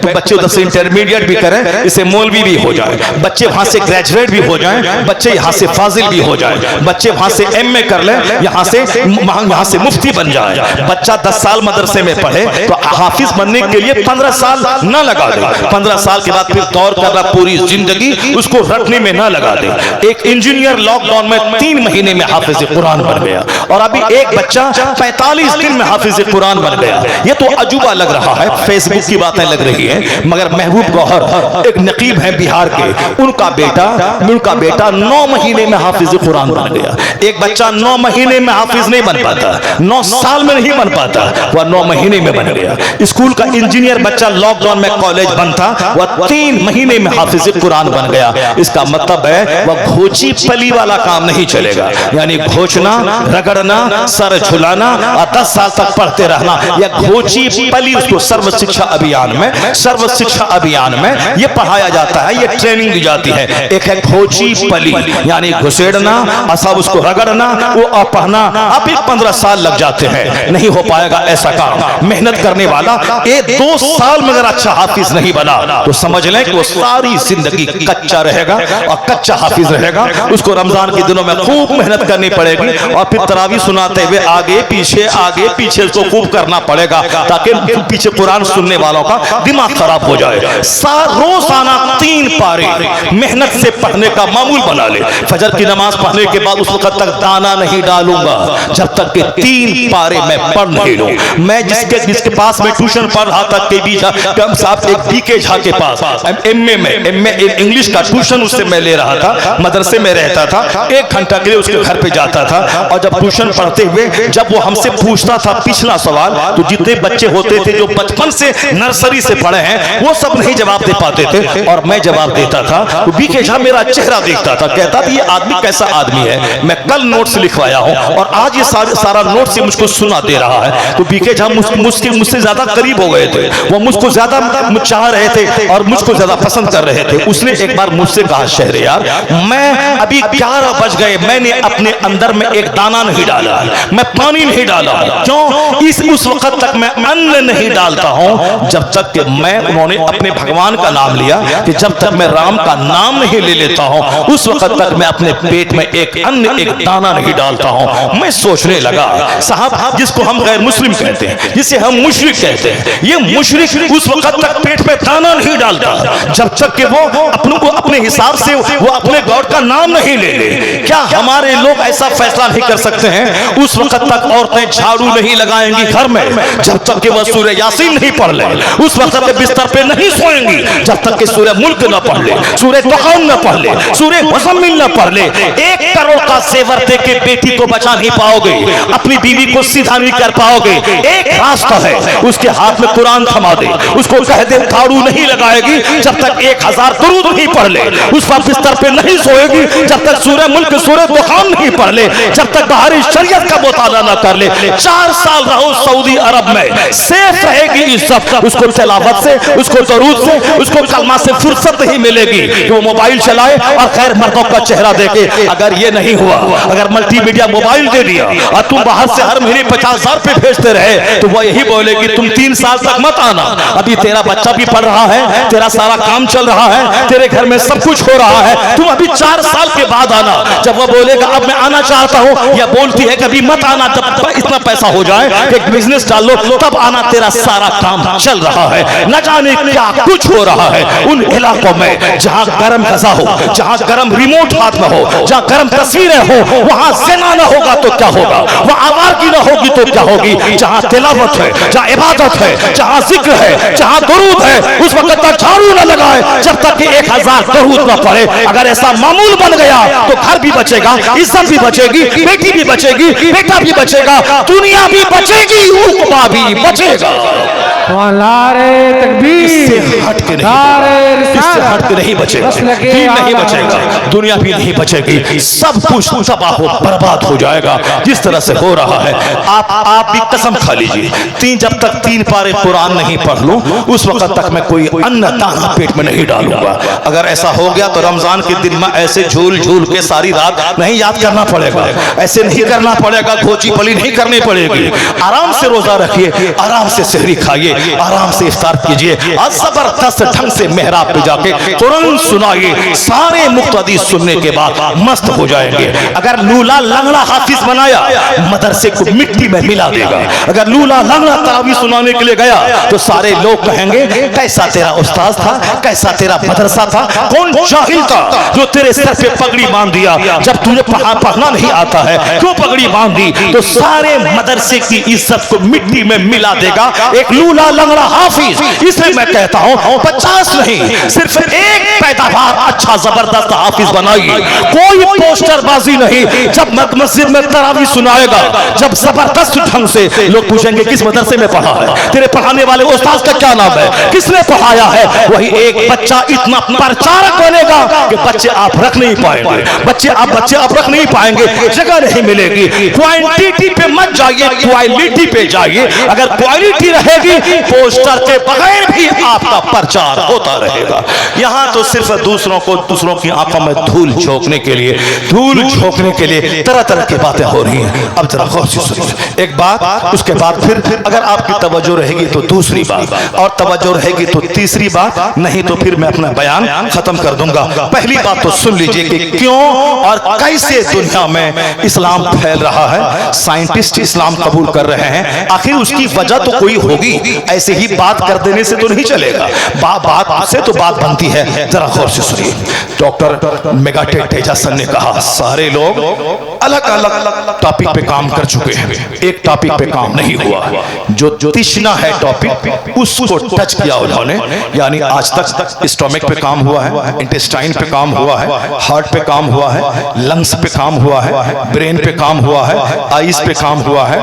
बच्चे उधर से इंटरमीडिएट भी करें, इसे मौलवी भी हो जाए, बच्चे वहां से ग्रेजुएट भी हो जाएं, बच्चे यहाँ से फाजिल भी हो जाए, बच्चे वहां से एमए कर ले, यहाँ से मुफ्ती बन जाए। बच्चा 10 साल मदरसे में पढ़े तो हाफिज बनने के लिए 15 साल ना लगा दे, 15 साल के बाद फिर दौर करना पूरी जिंदगी उसको रटने में ना लगा दे। एक इंजीनियर लॉकडाउन में 3 महीने में हाफिज कुरान बन गया, और अभी एक बच्चा 45 दिन में हाफिज कुरान बन गया। ये तो अजूबा लग रहा है, फेसबुक की बातें लग रही है, मगर महबूब गौहर एक नकीब है बिहार के, उनका बेटा 9 महीने में हाफिज कुरान बन गया। एक बच्चा 9 महीने में हाफिज नहीं बन पाता, 9 साल में नहीं बन पाता, वह 9 महीने में बन गया। स्कूल का इंजीनियर बच्चा लॉकडाउन में कॉलेज बंद था, वह 3 महीने में हाफिज कुरान बन गया। इसका मतलब है वह घोची पली वाला काम नहीं चलेगा, यानी घोचना, रगड़ना, सर झुलाना और 10 साल तक पढ़ते रहना, यह घोची पली उसको सर्व शिक्षा अभियान में यह पढ़ाया जाता है, यह ट्रेनिंग दी जाती है। एक है घोची पली, यानी घुसेड़ना, सब उसको रगड़ना, वो पढ़ना, अब 15 साल लग जाते हैं, नहीं हो पाएगा ऐसा काम। मेहनत करने वाला 2 साल में अगर अच्छा हाफिज नहीं बना तो समझ लें कि वो सारी जिंदगी कच्चा रहेगा, और कच्चा हाफिज रहेगा। उसको रमजान के दिनों में खूब मेहनत करनी पड़ेगी, और फिर तरावी सुनाते हुए आगे पीछे उसको खूब करना पड़ेगा, ताकि पीछे कुरान सुनने वालों का दिमाग खराब हो जाए। रोजाना 3 पारे मेहनत से पढ़ने का मामूल बना ले। फजर की नमाज पढ़ने के बाद उस वक्त तक दाना नहीं डालूंगा जब तक कि 3 पारे मैं पढ़ नहीं लूं। मैं जिसके पास मैं ट्यूशन पढ़ रहा था बीके झा के पास, एमए इंग्लिश का ट्यूशन उससे मैं ले रहा था, मदरसे में रहता था, 1 घंटा के लिए उसके घर पे जाता था, और जब ट्यूशन पढ़ते हुए जब वो हमसे पूछता था पिछला सवाल, तो जितने बच्चे होते थे जो बचपन से नर्सरी से पढ़े हैं वो सब नहीं जवाब दे पाते थे, और मैं जवाब देता था। तो बीके झा मेरा चेहरा देखता था, कहता था ये आदमी कैसा आदमी है। मैं कल नोट्स लिखवाया हूं और आज ये सारा नोट से मुझको सुना दे रहा है। तो बीके झा मुझसे ज्यादा करीब हो गए थे, वो मुझको ज्यादा चाह रहे थे और मुझको ज्यादा पसंद कर रहे थे। उसने एक बार मुझसे कहा, शहरयार मैं अभी 11 बज गए, मैंने अपने अंदर में एक दाना नहीं डाला, मैं पानी नहीं डाला, क्यों? उस वक्त तक मैं अन्न नहीं डालता हूं जब तक कि उन्होंने अपने भगवान का नाम लिया, कि जब तक मैं राम का नाम नहीं ले लेता हूं उस वक्त तक मैं अपने पेट में एक दाना नहीं डालता हूं। मैं सोचने लगा, साहब जिसको हम गैर मुस्लिम कहते हैं, जिसे हम मुशरिक कहते हैं, ये मुशरिक उस वक्त तक पेट में दाना नहीं डालता जब तक कि वो अपने हिसाब से वो अपने गॉड का नाम नहीं ले ले। क्या हमारे लोग ऐसा फैसला नहीं कर सकते हैं? उस वक्त तक औरतें झाड़ू नहीं लगाएंगी घर में जब तक कि वह सूरह यासीन नहीं पढ़ ले, उस वक्त तक बिस्तर पे नहीं सोएंगी जब तक कि सूरह मुल्क न पढ़ ले, सूरह तौबा न पढ़ ले, सूरह मुज़म्मिल न पढ़ ले। 1 करोड़ का जेवर दे के बेटी को बचा नहीं पाओगे, अपनी बीवी को सीधा नहीं कर पाओगे। एक रास्ता है, उसके हाथ में कुरान थमा दे, उसको कह दे झाड़ू नहीं लगाएगी जब तक 1000 दुरूद नहीं पढ़ ले, उस पर बिस्तर पे नहीं सोएगी जब तक सूरह मुल्क सूरह दुखान नहीं पढ़ ले, जब तक बाहरी शरीयत का मुताला ना कर ले। 4 साल रहो सऊदी अरब में, सेफ रहेगी इज्जत, उसको तिलावत से, उसको दरूद से, उसको कलमा से फुर्सत नहीं मिलेगी कि वो मोबाइल चलाए और खैर मर्दों का चेहरा देखे। अगर ये नहीं हुआ, अगर मल्टीमीडिया मोबाइल दे दिया और तुम बाहर से हर महीने 50,000 रुपए भेजते रहे तो वो यही बोलेगी तुम 3 साल तक मत आना, अभी तेरा बच्चा भी पढ़ रहा है, तेरा सारा काम चल रहा है, तेरे घर में सब कुछ हो रहा है, तुम अभी 4 साल के बाद आना। जब वो बोलेगा अब मैं आना चाहता हूँ, या बोलती है कभी मत आना जब इतना पैसा हो जाए एक बिजनेस डाल लो तब आना, तेरा सारा काम चल रहा है, न जाने क्या कुछ हो रहा है उन इलाकों में जहां गरम गजा हो, जहां गरम रिमोट हाथ में हो, जहां गरम तस्वीरें हो, वहां ज़िना न होगा तो क्या होगा, वहां आवारगी न होगी तो क्या होगी। जहां तिलावत है, जहां इबादत है, जहां जिक्र है, जहां दुरूद है, उस वक्त तक झाड़ू न लगाए जब तक कि 1000 दुरूद न पड़े। अगर ऐसा मामूल बन गया तो घर भी बचेगा, इज्जत भी बचेगी, बेटी भी बचेगी, बेटा भी बचेगा, दुनिया भी बचेगी, उक़बा भी बचेगा। नारे तकबीर, इससे हट के नहीं बचेगा, दीन नहीं बचेगा, दुनिया भी नहीं बचेगी, सब कुछ तबाह बर्बाद हो जाएगा जिस तरह से हो रहा है। आप भी कसम खा लीजिए, जब तक 3 पारे कुरान नहीं पढ़ लूं उस वक्त तक मैं कोई अन्न दाना पेट में नहीं डालूंगा। अगर ऐसा हो गया तो रमजान के दिन में ऐसे झूल झूल के सारी रात नहीं याद करना पड़ेगा, ऐसे नहीं करना पड़ेगा, खोची पली नहीं करनी पड़ेगी। आराम से रोजा रखिए, आराम से सहरी खाइए, आराम से इफ्तार कीजिए और जबरदस्त ढंग से मेहराब पे जाके कुरान सुनाइए। सारे मुक्तदी सुनने के बाद मस्त हो जाएंगे। अगर लूला लंगड़ा हाफिज बनाया मदरसे को मिट्टी में मिला देगा। अगर लूला लंगड़ा तरावी सुनाने के लिए गया तो सारे लोग कहेंगे कैसा तेरा उस्ताद था, कैसा तेरा मदरसा था, कौन जाहिल था जो तेरे सर पे पगड़ी बांध दिया, जब तुझे पढ़ना नहीं आता है क्यों पगड़ी बांध दी। तो सारे मदरसे की इज्जत को मिट्टी में मिला देगा एक लूला लंगड़ा हाफिज। इसलिए मैं कहता हूं 50 नहीं, सिर्फ एक पैदावार अच्छा जबरदस्त हाफिज बनाइए, कोई पोस्टरबाजी नहीं। जब मस्जिद में तरावी सुनाएगा, जब जबरदस्त ढंग से लोग पूछेंगे किस मदरसे में पढ़ा है, तेरे पढ़ाने वाले उस्ताद का क्या नाम है, किसने पढ़ाया है, वही एक बच्चा इतना प्रचारक बनेगा कि बच्चे आप रख नहीं पाएंगे, बच्चे आप रख नहीं पाएंगे, जगह नहीं मिलेगी। क्वांटिटी पे मत जाइए, क्वालिटी पे जाइए। अगर क्वालिटी रहेगी पोस्टर के बगैर भी आपका प्रचार होता रहेगा। यहाँ तो सिर्फ दूसरों की आंखों में धूल झोंकने के लिए तरह तरह की बातें हो रही हैं। अब जरा गौर से सुनिए एक बात, उसके बाद फिर अगर आपकी तवज्जो रहेगी तो दूसरी बात, और तवज्जो रहेगी तो तीसरी बात, नहीं तो फिर मैं अपना बयान खत्म कर दूंगा। पहली बात तो सुन लीजिए कि क्यों और कैसे दुनिया में इस्लाम फैल रहा है, साइंटिस्ट इस्लाम कबूल कर रहे हैं, आखिर उसकी वजह तो कोई होगी, ऐसे ही बात कर देने से तो नहीं चलेगा, बात से तो बात बनती है। जरा गौर से सुनिए, डॉक्टर मेगाटे तेजासन ने कहा सारे लोग अलग अलग टॉपिक पे काम कर चुके हैं, एक टॉपिक पे काम नहीं हुआ, जो तिश्ना है टॉपिक उसको टच किया उन्होंने। यानी आज तक स्टोमक पे काम हुआ है, इंटेस्टाइन पे काम हुआ है, हार्ट पे काम हुआ है, लंग्स पे काम हुआ है, ब्रेन पे काम हुआ है, आईज पे काम हुआ है,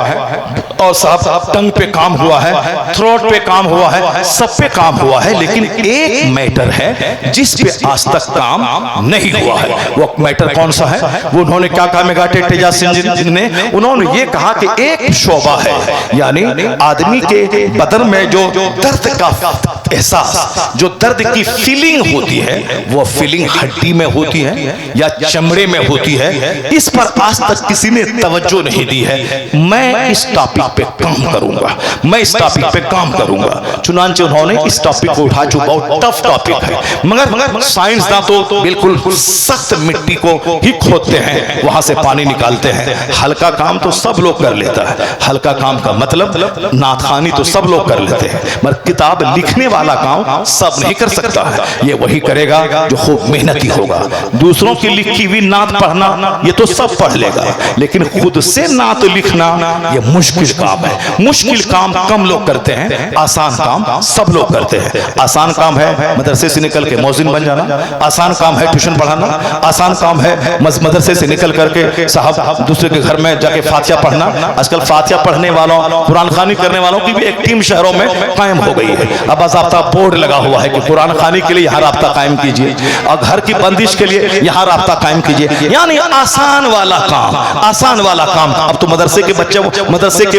और साहब टंग पे काम हुआ है, थ्रोट पे काम हुआ है, सब पे काम हुआ है। लेकिन एक मैटर है जिस पे आज तक काम नहीं हुआ है। वो मैटर कौन सा है? वो उन्होंने क्या कहा मेगाटे तेजासन ने? उन्होंने ये कहा कि एक शोबा है, यानी आदमी के बदन में जो दर्द का एहसास, जो दर्द की फीलिंग होती है, वो फीलिंग हड्डी में होती है या चमड़े में होती है। इस पर आज तक किसी ने तवज्जो नहीं दी है। मैं इस टॉपिक पे काम करूंगा, मैं इस टॉपिक पे काम करूंगा। चुनांचे उन्होंने इस टॉपिक को उठा जो बहुत टफ टॉपिक है, मगर साइंसदान तो बिल्कुल सख्त मिट्टी को ही खोदते हैं, वहां से पानी निकालते हैं। हल्का काम तो सब लोग कर लेता है, हल्का काम का मतलब नाथखानी तो सब लोग कर लेते हैं, मगर किताब लिखने वाला काम सब नहीं कर सकता है। ये वही करेगा जो खूब मेहनती होगा। दूसरों की लिखी हुई नात पढ़ना ये तो सब पढ़ लेगा, लेकिन खुद से नात लिखना ये मुश्किल काम है। मुश्किल काम कम लोग करते हैं, आसान काम सब लोग करते हैं। आसान काम है मदरसे से निकल के मौजिन बन जाना, आसान काम है ट्यूशन पढ़ाना, आसान काम है मदरसे से निकल करके साहब दूसरे के घर में जाके फातिहा पढ़ना। आजकल फातिहा पढ़ने वालों, कुरान खानी करने वालों की भी एक टीम शहरों में कायम हो गई है। अब बाज़ाब्ता बोर्ड लगा हुआ है कि कुरान खानी के लिए यहाँ राब्ता कायम कीजिए और घर की बंदिश के लिए यहाँ राब्ता कायम कीजिए। यानी आसान वाला काम, आसान वाला काम। अब तो मदरसे के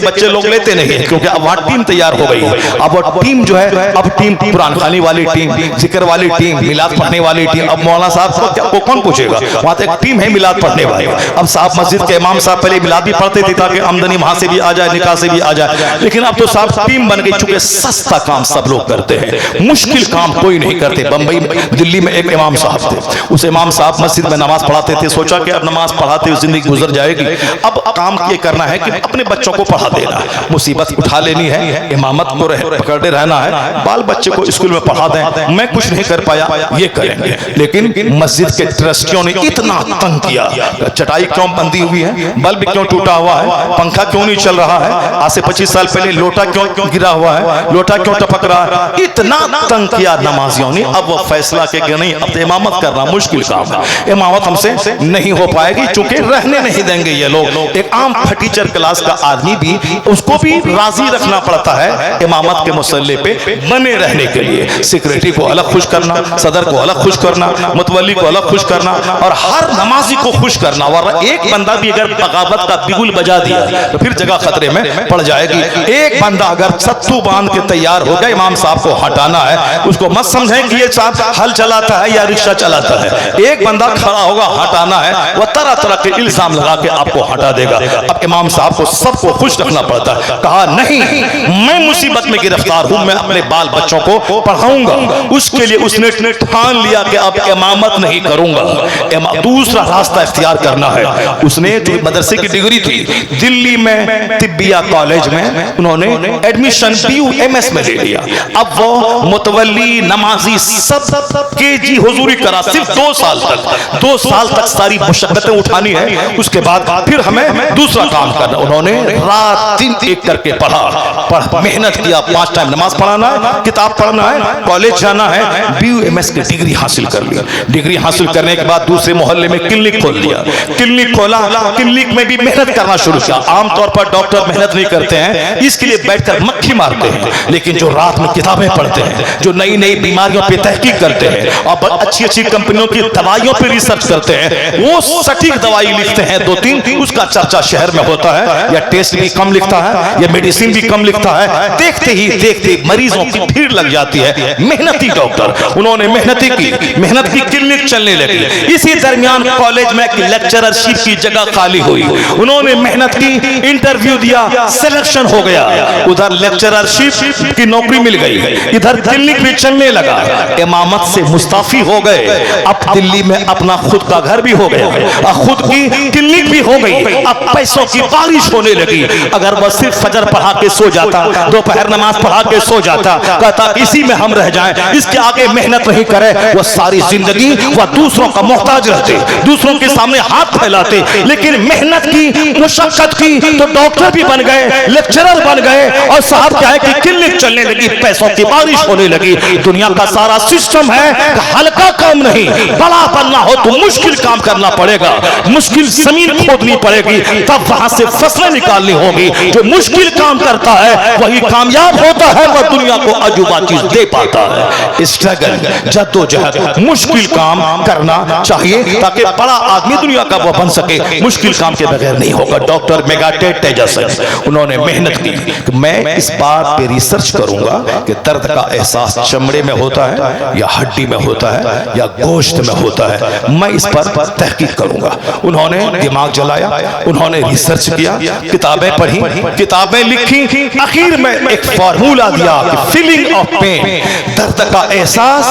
बच्चे लोग लेते नहीं है, क्योंकि अब वहाँ टीम तैयार हो गई है। अब वो टीम जो है, अब टीम कुरान खानी वाली टीम, जिक्र वाली टीम, मिलाद पढ़ने वाली टीम। अब मौलाना साहब को कौन पूछेगा, वहाँ तो एक टीम है मिलाद पढ़ने वाली। अब साहब मस्जिद के इमाम साहब पहले मिलाद भी पढ़ते थे ताकि आमदनी वहां से भी आ जाए, निकाह से भी आ जाए, लेकिन अब तो साहब टीम बन गई। चूंकि सस्ता काम सब लोग करते हैं, मुश्किल काम कोई नहीं करते। बंबई दिल्ली में एक इमाम साहब थे, उस इमाम साहब मस्जिद में नमाज पढ़ाते थे। सोचा कि अब नमाज पढ़ाते हुए जिंदगी गुजर जाएगी, अब काम ये करना है कि अपने बच्चों को पढ़ा देना, मुसीबत उठा लेनी है, इमामत को पकड़े रहना है, बाल बच्चे को स्कूल में पढ़ा दें। मैं कुछ नहीं कर पाया, ये करेंगे। लेकिन मस्जिद के ट्रस्टियों ने इतना तंग किया, चटाई क्यों बंदी हुई है, बल्ब क्यों टूटा हुआ है, पंखा क्यों नहीं चल रहा है, आज से 25 साल पहले लोटा क्यों गिरा हुआ है, लोटा क्यों टपक रहा है, इतना तंग किया नमाजियों ने। अब वो फैसला के नहीं, अब तो इमामत करना मुश्किल काम है, इमामत हमसे नहीं हो पाएगी, चूंकि रहने नहीं देंगे ये लोग। एक आम फटीचर क्लास का आदमी भी, उसको भी राजी रखना पड़ता है इमामत के मुसल्ले पे बने रहने के लिए। सेक्रेटरी को अलग खुश करना, सदर को अलग खुश करना, मुतवल्ली को अलग खुश करना और हर नमाजी को खुश करना। वरना एक बंदा भी अगर बगावत का बिगुल बजा दिया तो फिर जगह खतरे में पड़ जाएगी। एक बंदा अगर सत्तू बांध के तैयार हो गया इमाम साहब को हटाना है, उसको मत समझें कि ये साहब हल चलाता है या रिक्शा चलाता है। एक बंदा खड़ा होगा, हटाना है, वह तरह तरह के इल्जाम लगा के आपको हटा देगा। अब इमाम साहब को सबको खुश रखना पड़ता है। कहा नहीं, मैं मुसीबत में गिरफ्तार हूं, मैं अपने बाल बच्चों को पढ़ाऊंगा। उसके लिए उसने ठान लिया कि अब इमामत नहीं करूंगा, दूसरा रास्ता इख्तियार करना है। उसने जो मदरसे की डिग्री थी दिल्ली में तिब्बिया कॉलेज में, उन्होंने एडमिशन BUMS में ले लिया। अब वो मुतवल्ली, नमाजी सब केजी हुजूरी करा, सिर्फ 2 साल तक सारी मुशक्कतें उठानी है। उसके बाद फिर हमें दूसरा काम करना। उन्होंने रात दिन एक करके पढ़ा, मेहनत किया। 5 टाइम नमाज पढ़ाना है, किताब पढ़ना है, कॉलेज जाना है, BUMS की डिग्री हासिल कर लिया। डिग्री हासिल करने के बाद दूसरे मोहल्ले में क्लिनिक खोल दिया। क्लिनिक खोला, क्लिनिक में भी मेहनत करना शुरू किया। आमतौर पर डॉक्टर मेहनत नहीं करते हैं, इसके लिए बैठकर मक्खी मारते हैं, लेकिन जो रात में किताबें पढ़ते हैं, जो नई नई बीमारियों पे तहकीक करते हैं और अच्छी अच्छी कंपनियों की दवाइयों पे रिसर्च करते हैं, वो सटीक दवाई लिखते हैं 2-3, उसका चर्चा शहर में होता है। या टेस्ट भी कम लिखता है, या मेडिसिन भी कम लिखता है। देखते ही देखते मरीजों की भीड़ लग जाती है। मेहनती डॉक्टर, उन्होंने मेहनत की क्लिनिक चलने लगी। इसी दरमियान कॉलेज में लेक्चररशिप की जगह खाली हुई, उन्होंने मेहनत की, इंटरव्यू दिया, सिलेक्शन हो गया। उधर लेक्चररशिप की नौकरी मिल गई, इधर क्लिनिक भी चलने लगा। इमामत से मुस्ताफी हो गए, अब दिल्ली में अपना खुद का घर भी हो गया और खुद की क्लिनिक भी हो गई। अब पैसों की बारिश होने लगी। अगर वह सिर्फ फजर पढ़ा के सो जाता, दोपहर नमाज पढ़ा के सो जाता, कहता इसी में हम रह जाएं, इसके आगे मेहनत नहीं करे, वह सारी जिंदगी वह दूसरों का मोहताज रहते, दूसरों के सामने हाथ फैलाते। लेकिन मेहनत की, मुशक्कत की, तो डॉक्टर भी बन गए, लेक्चरर बन गए और साहब क्या है कि क्लिनिक चलने लगी, पैसों की बारिश होने लगी। दुनिया का सारा सिस्टम है, हल्का काम नहीं, बड़ा बनना हो तो मुश्किल काम करना पड़ेगा, मुश्किल जमीन खोदनी पड़ेगी, तब वहां से फसलें निकालनी होगी। जो मुश्किल काम करता है वही कामयाब होता है, वह दुनिया को अजूबा चीज दे पाता है। स्ट्रगल, जद्दोजहद, मुश्किल काम करना चाहिए ताकि बड़ा आदमी दुनिया का वो बन सके। मुश्किल काम के बगैर नहीं होगा। डॉक्टर मेगाटेट तेजसन, उन्होंने मेहनत की कि मैं इस बात पे रिसर्च करूंगा कि दर्द का एहसास चमड़े में होता है या हड्डी में होता है या गोश्त में होता है, मैं इस पर तहकीक करूंगा। उन्होंने दिमाग जलाया, उन्होंने रिसर्च किया, किताबें पढ़ी, किताबें लिखी, आखिर में एक फार्मूला दिया कि फीलिंग ऑफ पेन, दर्द का एहसास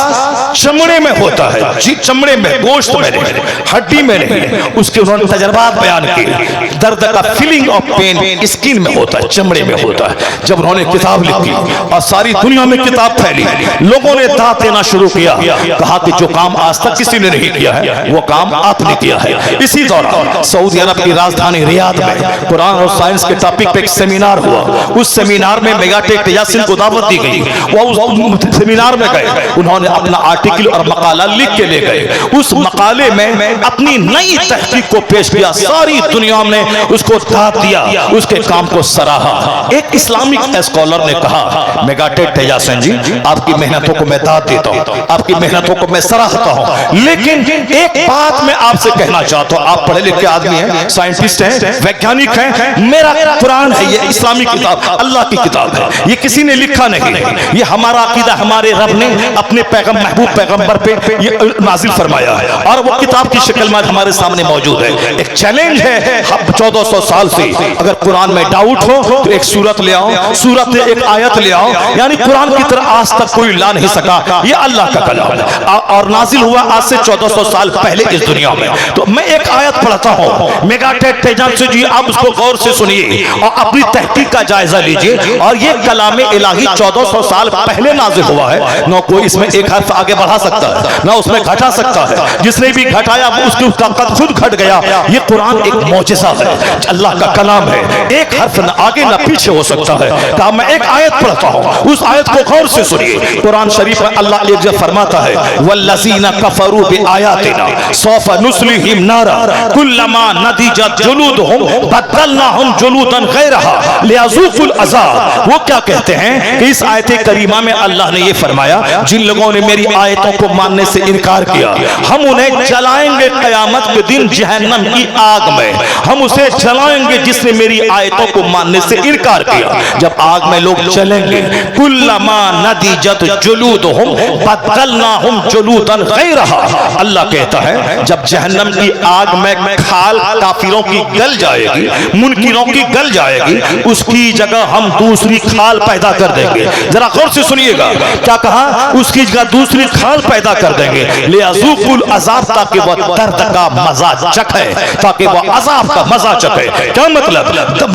चमड़े में होता है, जी चमड़े में, गोश्त में नहीं, हड्डी में नहीं। उसके उन्होंने तजर्बात बयान किए। दर्द का फीलिंग ऑफ पेन स्किन में होता है, चमड़े में होता है। जब उन्होंने किताब लिखी और सारी दुनिया में किताब फैली, लोगों ने दाद देना शुरू किया, कहा कि जो काम आज तक किसी ने नहीं किया है वो काम आपने किया है। इसी दौरान सऊदी अरब की राजधानी रियाद में कुरान और साइंस के टॉपिक पे एक सेमिनार हुआ। उस सेमिनार में मेगाटेट यासिन को दावत दी गई। वो उस सेमिनार में गए, उन्होंने अपना आर्टिकल और मकाला लिख के ले गए। उस मकाले में अपनी नई तहकीक को पेश किया, सारी दुनिया ने उसको दाद दिया, उसके काम को सराहा। एक इस्लामिक स्कॉलर ने कहा, मेगाटेड तेजासन जी, आपकी मेहनतों को मैं दाद देता हूं, आपकी मेहनतों को मैं सराहता हूं, लेकिन एक बात मैं आपसे कहना चाहता हूं। आप पढ़े लिखे आदमी हैं, साइंटिस्ट हैं, वैज्ञानिक हैं। मेरा कुरान है, ये इस्लामिक किताब, अल्लाह की किताब है, ये किसी ने लिखा नहीं, ये हमारा अकीदा हमारे रब ने अपने महबूब पैगंबर पे ये नाजिल फरमाया है, और वो किताब की शक्ल में हमारे सामने मौजूद है। एक चैलेंज है 1400 साल से, अगर कुरान में डाउट हो तो एक सूरत ले आओ, सूरत में एक आयत ले आओ, यानी कुरान की तरह आज तक कोई ला नहीं सका। ये अल्लाह का कलाम है और नाजिल हुआ आज से 1400 साल पहले इस दुनिया में। तो मैं एक आयत पढ़ता हूँ, मेगाटेड तेजासन जी, आप उसको गौर से सुनिए और अपनी तहकीक का जायजा लीजिए। और ये कलाम इलाही 1400 साल पहले नाजिल हुआ है, ना कोई इसमें एक हर्फ आगे बढ़ा सकता है, ना उसमें घटा सकता है। जिसने भी घटाया वो उसका कद खुद घट गया। ये कुरान एक मौजिज़ा है, अल्लाह का कलाम है, एक हर्फ न आगे न पीछे हो सकता है। कहा मैं एक आयत पढ़ता हूँ, उस आयत को गौर से सुनिए। कुरान शरीफ में अल्लाह एक जगह फरमाता है, वल्लज़ीना कफरू बिआयातिना सौफ नुस्लिहिम नारा कुल्लमा नदिजत जुलूदहुम बदलनाहुम जुलूदन गैरहा लियज़ूकुल अज़ाब। वो क्या कहते हैं कि इस आयत करीमा में अल्लाह ने ये फरमाया, जिन लोगों ने मेरी आयतों को मानने से इनकार किया, हम उन्हें जलाएंगे क़यामत के दिन जहन्नम की आग में। हम उसे जलाएंगे जिसने मेरी आयतों को मानने से इनकार किया। जब आग में लोग चलेंगे, कुल्लमा नदिजत जुलूदहुम बदलनाहुम जुलूदन गैरहा। अल्लाह कहता है जब जहन्नम की आग में खाल काफिरों की गल जाएगी, मुनकिरों की गल जाएगी, उसकी जगह हम दूसरी खाल पैदा कर देंगे। जरा गौर से सुनिएगा, क्या कहा? उसकी जगह दूसरी खाल पैदा कर देंगे, लियज़ूकुल अज़ाब, ताकि वह दर्द का मजा चखे, ताकि वह अज़ाब का मजा चखे। क्या मतलब?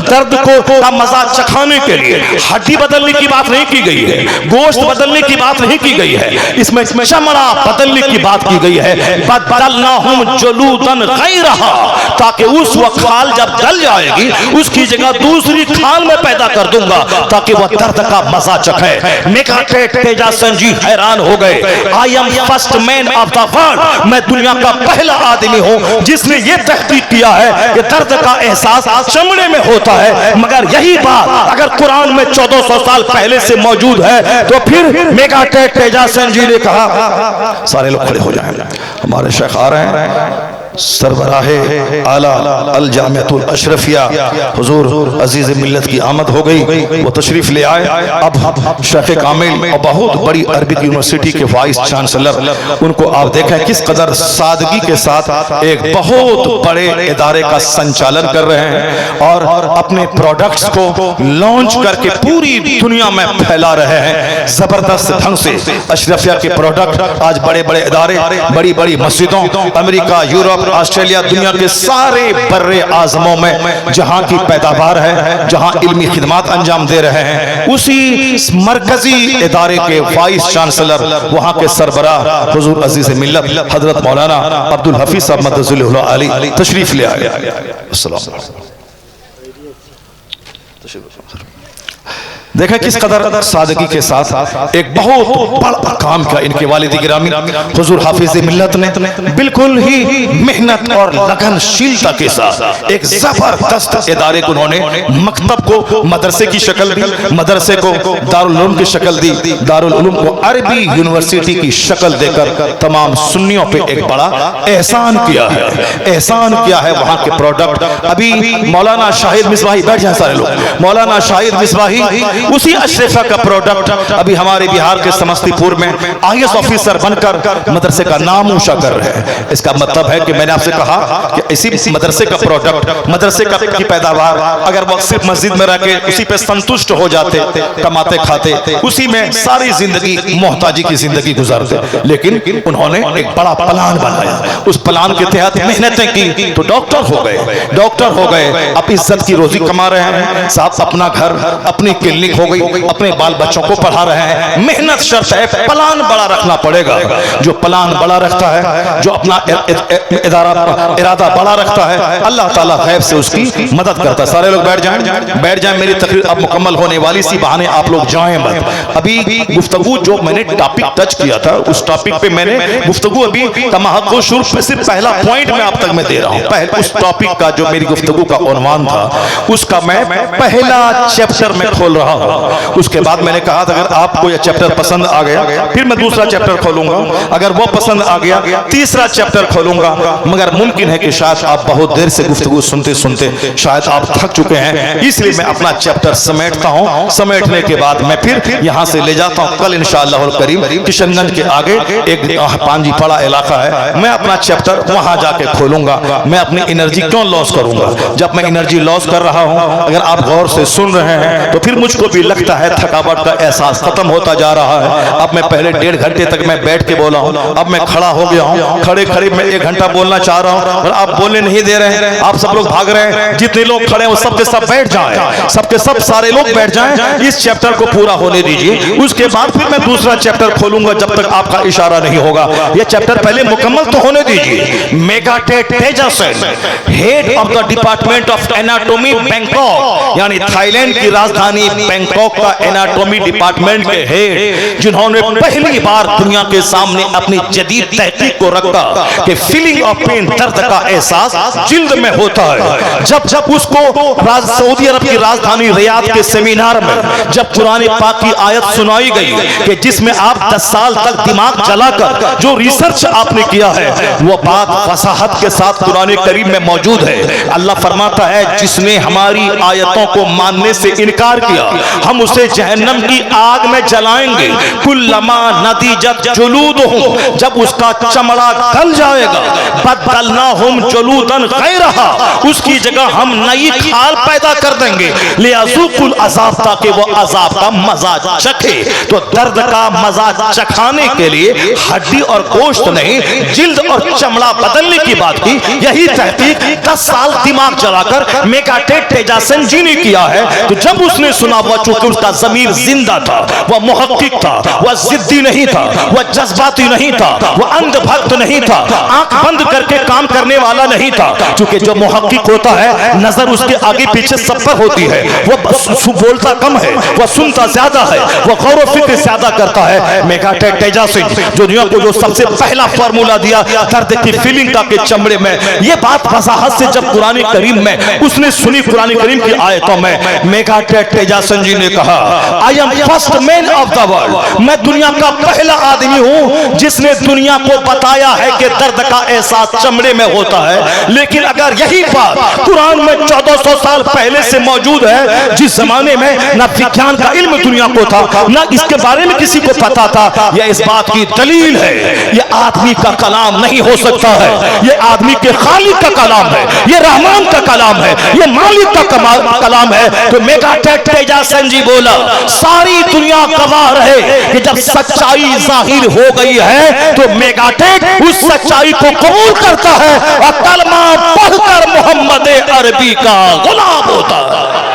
दर्द को का मजा चखाने के लिए हड्डी बदलने की बात नहीं की गई है, गोश्त बदलने की बात नहीं की गई है, इसमें चमड़ा बदलने की बात की गई है। बदलनाहुम जुलूदन गैरहा, ताकि उस वक्त खाल जब गल जाएगी उसकी जगह दूसरी खाल में पैदा कर दूंगा, ताकि वह दर्द का मजा चखे। मेगाटेड तेजासन जी हैरान हो गए। I am first man of the world, मैं दुनिया का पहला आदमी हूं जिसने ये तहकीक किया है कि दर्द का एहसास चमड़े में होता है। मगर यही बात अगर कुरान में 1400 साल पहले से मौजूद है तो फिर मेगाटेड तेजासन जी ने कहा, सारे लोग खड़े हो जाएं, हमारे शेख आ रहे हैं, सरबराहे आला अल जामिअतुल अशरफिया हुजूर अजीज मिल्लत की आमद हो गई, वो तशरीफ ले आए। अब शेख कामिल और बहुत बड़ी अरबिक यूनिवर्सिटी के वाइस चांसलर, उनको आप देखें किस कदर सादगी के साथ एक बहुत बड़े इदारे का संचालन कर रहे हैं और अपने प्रोडक्ट्स को लॉन्च करके पूरी दुनिया में फैला रहे हैं जबरदस्त ढंग से। अशरफिया के प्रोडक्ट आज बड़े बड़े इदारे, बड़ी बड़ी मस्जिदों, अमेरिका, यूरोप, ऑस्ट्रेलिया, दुनिया के सारे बर्रे आजमों में जहां की पैदावार है, जहां इल्मी खिदमात अंजाम दे रहे हैं, उसी मरकजी इदारे के वाइस चांसलर, वहां के सरबराह हुजूर अजीज मिल्लत हजरत मौलाना अब्दुल हफीज साहब मदजुल अली तशरीफ ले आए। देखा किस कदर सादगी के साथ एक बहुत बड़ा काम किया इनके वालिद गिरामी हुजूर हाफिज मिल्लत ने। बिल्कुल ही मेहनत और लगनशीलता के साथ एक जबरदस्त इदारे को उन्होंने मकतब को मदरसे की शक्ल दी, मदरसे को दारुल उलूम की शक्ल दी, दारुल उलूम को अरबी यूनिवर्सिटी की शक्ल देकर तमाम सुन्नियों पे एक बड़ा एहसान किया है, एहसान किया है। वहां के प्रोडक्ट, अभी मौलाना शाहिद मिसबाही, बैठ जाए सारे लोग, मौलाना शाहिद मिसबाही उसी अशरफा का प्रोडक्ट अभी हमारे बिहार के समस्तीपुर में IAS ऑफिसर बनकर मदरसे का नाम ऊंचा कर रहे हैं। इसका मतलब है कि मैंने आपसे कहा कि इसी मदरसे का प्रोडक्ट, मदरसे की पैदावार, अगर वो सिर्फ मस्जिद में रह के उसी पे संतुष्ट हो जाते, कमाते खाते, उसी में सारी जिंदगी मोहताजी की जिंदगी गुजारते, लेकिन उन्होंने एक बड़ा प्लान बनाया, उस प्लान के तहत मेहनतें की तो डॉक्टर हो गए, डॉक्टर हो गए, अब इज्जत की रोजी कमा रहे हैं, साथ अपना घर, अपनी क्लिनिक ठीक हो गई, अपने बाल बच्चों को पढ़ा रहे हैं। मेहनत शर्त है, प्लान बड़ा रखना पड़ेगा। जो प्लान बड़ा रखता है, जो अपना इरादा बड़ा रखता है, अल्लाह ताला गैब से उसकी मदद करता है। सारे लोग बैठ जाएं, मेरी तकरीर अब मुकम्मल होने वाली, सी बहाने आप लोग जाएं मत। अभी गुफ्तगू जो मैंने टॉपिक टच किया था, उस टॉपिक पे मैंने गुफ्तगू अभी तमाहको शुरू पे सिर्फ पहला पॉइंट मैं आप तक मैं दे रहा हूं। पहले उस टॉपिक का जो मेरी गुफ्तगू का उन्वान था, उसका मैं पहला चैप्टर में खोल रहा हूं। उसके बाद मैंने कहा था अगर आपको यह चैप्टर पसंद आ गया फिर मैं दूसरा चैप्टर खोलूंगा, अगर वो पसंद आ गया तीसरा चैप्टर खोलूंगा। मगर मुमकिन है कि शायद आप बहुत देर से गुफ्तगू सुनते सुनते शायद आप थक चुके हैं, इसलिए मैं अपना चैप्टर समेटता हूं। समेटने के बाद मैं फिर यहां से ले जाता हूं। कल इंशाअल्लाह करीम किशनगंज के आगे एक पांजीपाड़ा इलाका है, मैं अपना चैप्टर वहां जाके खोलूंगा। मैं अपनी एनर्जी क्यों लॉस करूंगा? जब मैं एनर्जी लॉस कर रहा हूं, अगर आप गौर से सुन रहे हैं तो फिर मुझको भी लगता है थकावट का एहसास खत्म होता जा रहा है। अब मैं पहले 1.5 घंटे तक मैं बैठ के बोला हूं, अब मैं खड़ा हो गया हूं। खड़े खड़े मैं 1 घंटा बोलना चाह रहा हूं और आप बोलने नहीं दे रहे हैं। आप सब लोग भाग रहे हैं। जितने लोग खड़े हैं वो सबके सब बैठ जाएं, सबके सब सारे लोग बैठ जाएं। इस चैप्टर को पूरा होने दीजिए, उसके बाद फिर मैं दूसरा चैप्टर खोलूंगा जब तक आपका इशारा नहीं होगा। यह चैप्टर पहले मुकम्मल तो होने दीजिए। मेगाटेट तेजासन, head of the department of anatomy Bangkok, यानी थाईलैंड की राजधानी बैंकॉक का एनाटॉमी डिपार्टमेंट के हेड, जिन्होंने पहली बार दुनिया के सामने अपनी जदीद तहकीक को रखा कि फीलिंग ऑफ पेन, दर्द का एहसास जिल्द में होता है। जब उसको सऊदी अरब की राजधानी रियाद के सेमिनार में जब कुरान पाक की आयत सुनाई गई कि जिसमें आप 10 साल तक दिमाग चलाकर जो रिसर्च आपने किया है वो बात फसाहत के साथ कुरान करीम में मौजूद है। अल्लाह फरमाता है जिसने हमारी आयतों को मानने से इनकार किया हम उसे जहन्नम की आग में जलाएंगे। कुल्लमा नदीजत जुलूदुहुम, जब उसका चमड़ा गल जाएगा, बदलनाहुम जुलूदन गैरहा, उसकी जगह हम नई खाल पैदा कर देंगे। लियाज़ूकुल अज़ाब, ताकि वो अज़ाब का मजा चखे। तो दर्द का मजा चखाने के लिए हड्डी और गोश्त नहीं, जिल्द और चमड़ा बदलने की बात की। यही तहकीक 10 साल दिमाग चलाकर मेगाटेट तेजासन जी ने किया है। तो जब उसने सुना, वह चूंकि उसका ज़मीर जिंदा था, वह मुहक्किक था, वह जिद्दी नहीं था, वह जज्बाती नहीं था, वह अंधभक्त नहीं था, आंख बंद करके काम करने वाला नहीं था। क्योंकि जो मुहक्किक होता है नजर उसके आगे पीछे सब पर होती है, वह बोलता कम है, वह सुनता ज्यादा है, वह गौर व फिक्र ज्यादा करता है। मेगाटेट तेजासन जो दुनिया को जो सबसे पहला फार्मूला दिया दर्द की फीलिंग का के चमड़े में, यह बात वजाहत से जब कुरान करीम में उसने सुनी, कुरान करीम की आयतों में मेगाटेट तेजासन जी ने कहा I am first man of the world, मैं दुनिया का पहला आदमी हूं जिसने दुनिया को बताया है कि दर्द का एहसास चमड़े में होता है। लेकिन अगर यही बात कुरान में 1400 साल पहले से मौजूद है, जिस जमाने में न विज्ञान का इल्म दुनिया को था, न इसके बारे में किसी को पता था, यह इस बात की दलील है यह आदमी का कलाम नहीं हो सकता है, यह आदमी के खालिक का कलाम है, यह रहमान का कलाम है, यह मालिक का कलाम है। तो मेगाटेट तेजासन जी बोला सारी दुनिया गवाह रहे कि जब सच्चाई जाहिर हो गई है तो मेगाटेट उस सच्चाई को कबूल करता है और कलमा पढ़कर मोहम्मद अरबी का गुलाम होता है।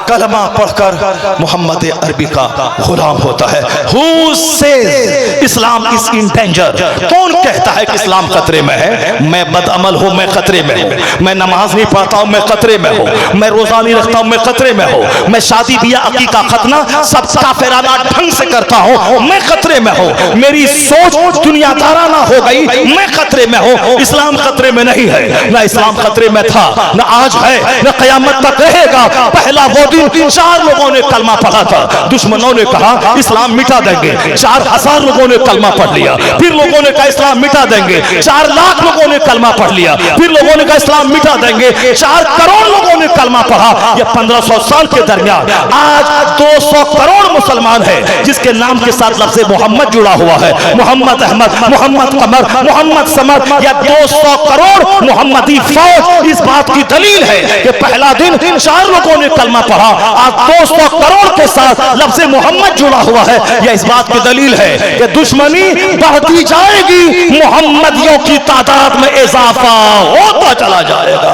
कलमा पढ़कर मोहम्मद अरबी का गुलाम होता है। Who says Islam is in danger? कौन कहता है कि इस्लाम खतरे में है? मैं बदअमल हूं, मैं खतरे में हूं। मैं नमाज नहीं पढ़ता हूं, मैं खतरे में हूं। मैं रोजा नहीं रखता हूं, मैं खतरे में हूं। मैं शादी बिया अकीका खतना सब काफिराना ढंग से करता हूं, मैं खतरे में हूं। मेरी सोच दुनियादाराना हो गई, मैं खतरे में हूं। इस्लाम खतरे में नहीं है, ना इस्लाम खतरे में था, ना आज है, ना कयामत तक रहेगा। पहला वो 4 लोगों ने कलमा पढ़ा था, दुश्मनों ने कहा इस्लाम मिटा देंगे, 4000 लोगों ने कलमा पढ़ लिया। फिर लोगों ने कहा इस्लाम मिटा देंगे, 4 लाख लोगों ने कलमा पढ़ लिया। फिर लोगों ने कहा इस्लाम मिटा देंगे, 4 करोड़ लोगों ने कलमा पढ़ा। यह 1500 साल के दरमियान आज 200 करोड़ मुसलमान है जिसके नाम के साथ लफ्ज़ मोहम्मद जुड़ा हुआ है। मोहम्मद अहमद, मोहम्मद कमर, मोहम्मद समर, या 200 करोड़ मोहम्मदी फौज इस बात की दलील है कि पहला दिन 4 लोगों ने कलमा पढ़ा, आज 200 करोड़ के साथ लफ्ज़ मोहम्मद जुड़ा हुआ है। यह इस बात की दलील है कि दुश्मनी बढ़ती जाएगी, मोहम्मदियों की तादाद में इजाफा होता चला जाएगा।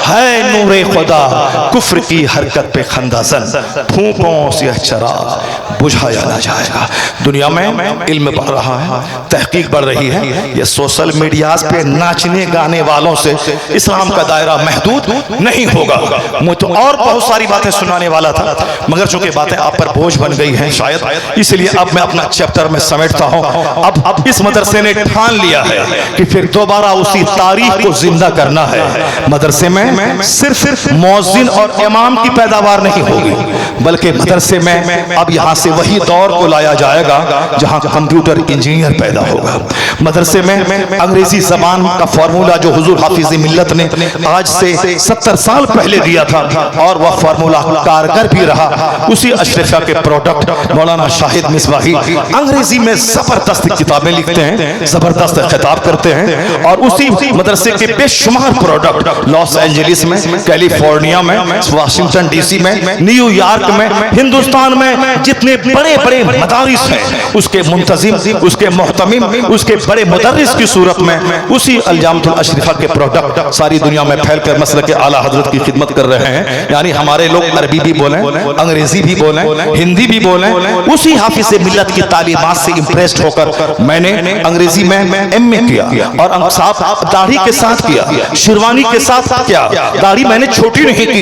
है नूरे खुदा कुफ्र की हरकत पे खंदासन, फूंकों से चराग बुझाया ना जाएगा। दुनिया में इल्म बढ़ रहा है, तहकीक बढ़ रही है। ये सोशल मीडिया पे नाचने गाने वालों से इस्लाम का दायरा महदूद नहीं होगा। मुझे तो और बहुत सारी बातें सुनाने वाला था, मगर चूंकि बातें आप पर बोझ बन गई हैं शायद, इसलिए अब मैं अपना चैप्टर में समेटता हूं। अब इस मदरसे ने ठान लिया है कि फिर दोबारा उसी तारीख को जिंदा करना है। मदरसे में सिर्फ मौजिन और इमाम की पैदावार नहीं होगी, बल्कि मदरसे में अब यहां से वही दौर को लाया जाएगा जहां कंप्यूटर इंजीनियर पैदा होगा। मदरसे में अंग्रेजी जबान का फॉर्मूला जो हुजूर हाफिज मिल्लत ने आज से 70 साल पहले दिया था, और वह फॉर्मूला कारगर भी रहा। उसी अशरफिया के प्रोडक्ट मौलाना शाहिद मिसबाही अंग्रेजी में जबरदस्त किताबें लिखते हैं, जबरदस्त खिताब करते हैं, और उसी मदरसे के बेशुमार प्रोडक्ट लॉस एंजलिस में, कैलिफोर्निया में, वाशिंगटन डीसी में, न्यूयॉर्क में, हिंदुस्तान में जितने बड़े बड़े मदारिस हैं उसके मुंतजिम, उसके मोहतमिम, उसके बड़े मुदर्रिस की सूरत में उसी अलजामतुल अशरिफा के प्रोडक्ट सारी दुनिया में फैलकर मसलक के आला हजरत की खिदमत कर रहे हैं। यानी हमारे लोग अरबी भी बोलें, अंग्रेजी भी बोलें, हिंदी भी बोलें, उसी हाफिज मिल्लत की तालीमात से इंप्रेस्ड होकर मैंने अंग्रेजी में एमए किया, और साहब दाढ़ी के साथ किया, शेरवानी के साथ किया। दाढ़ी मैंने छोटी नहीं की,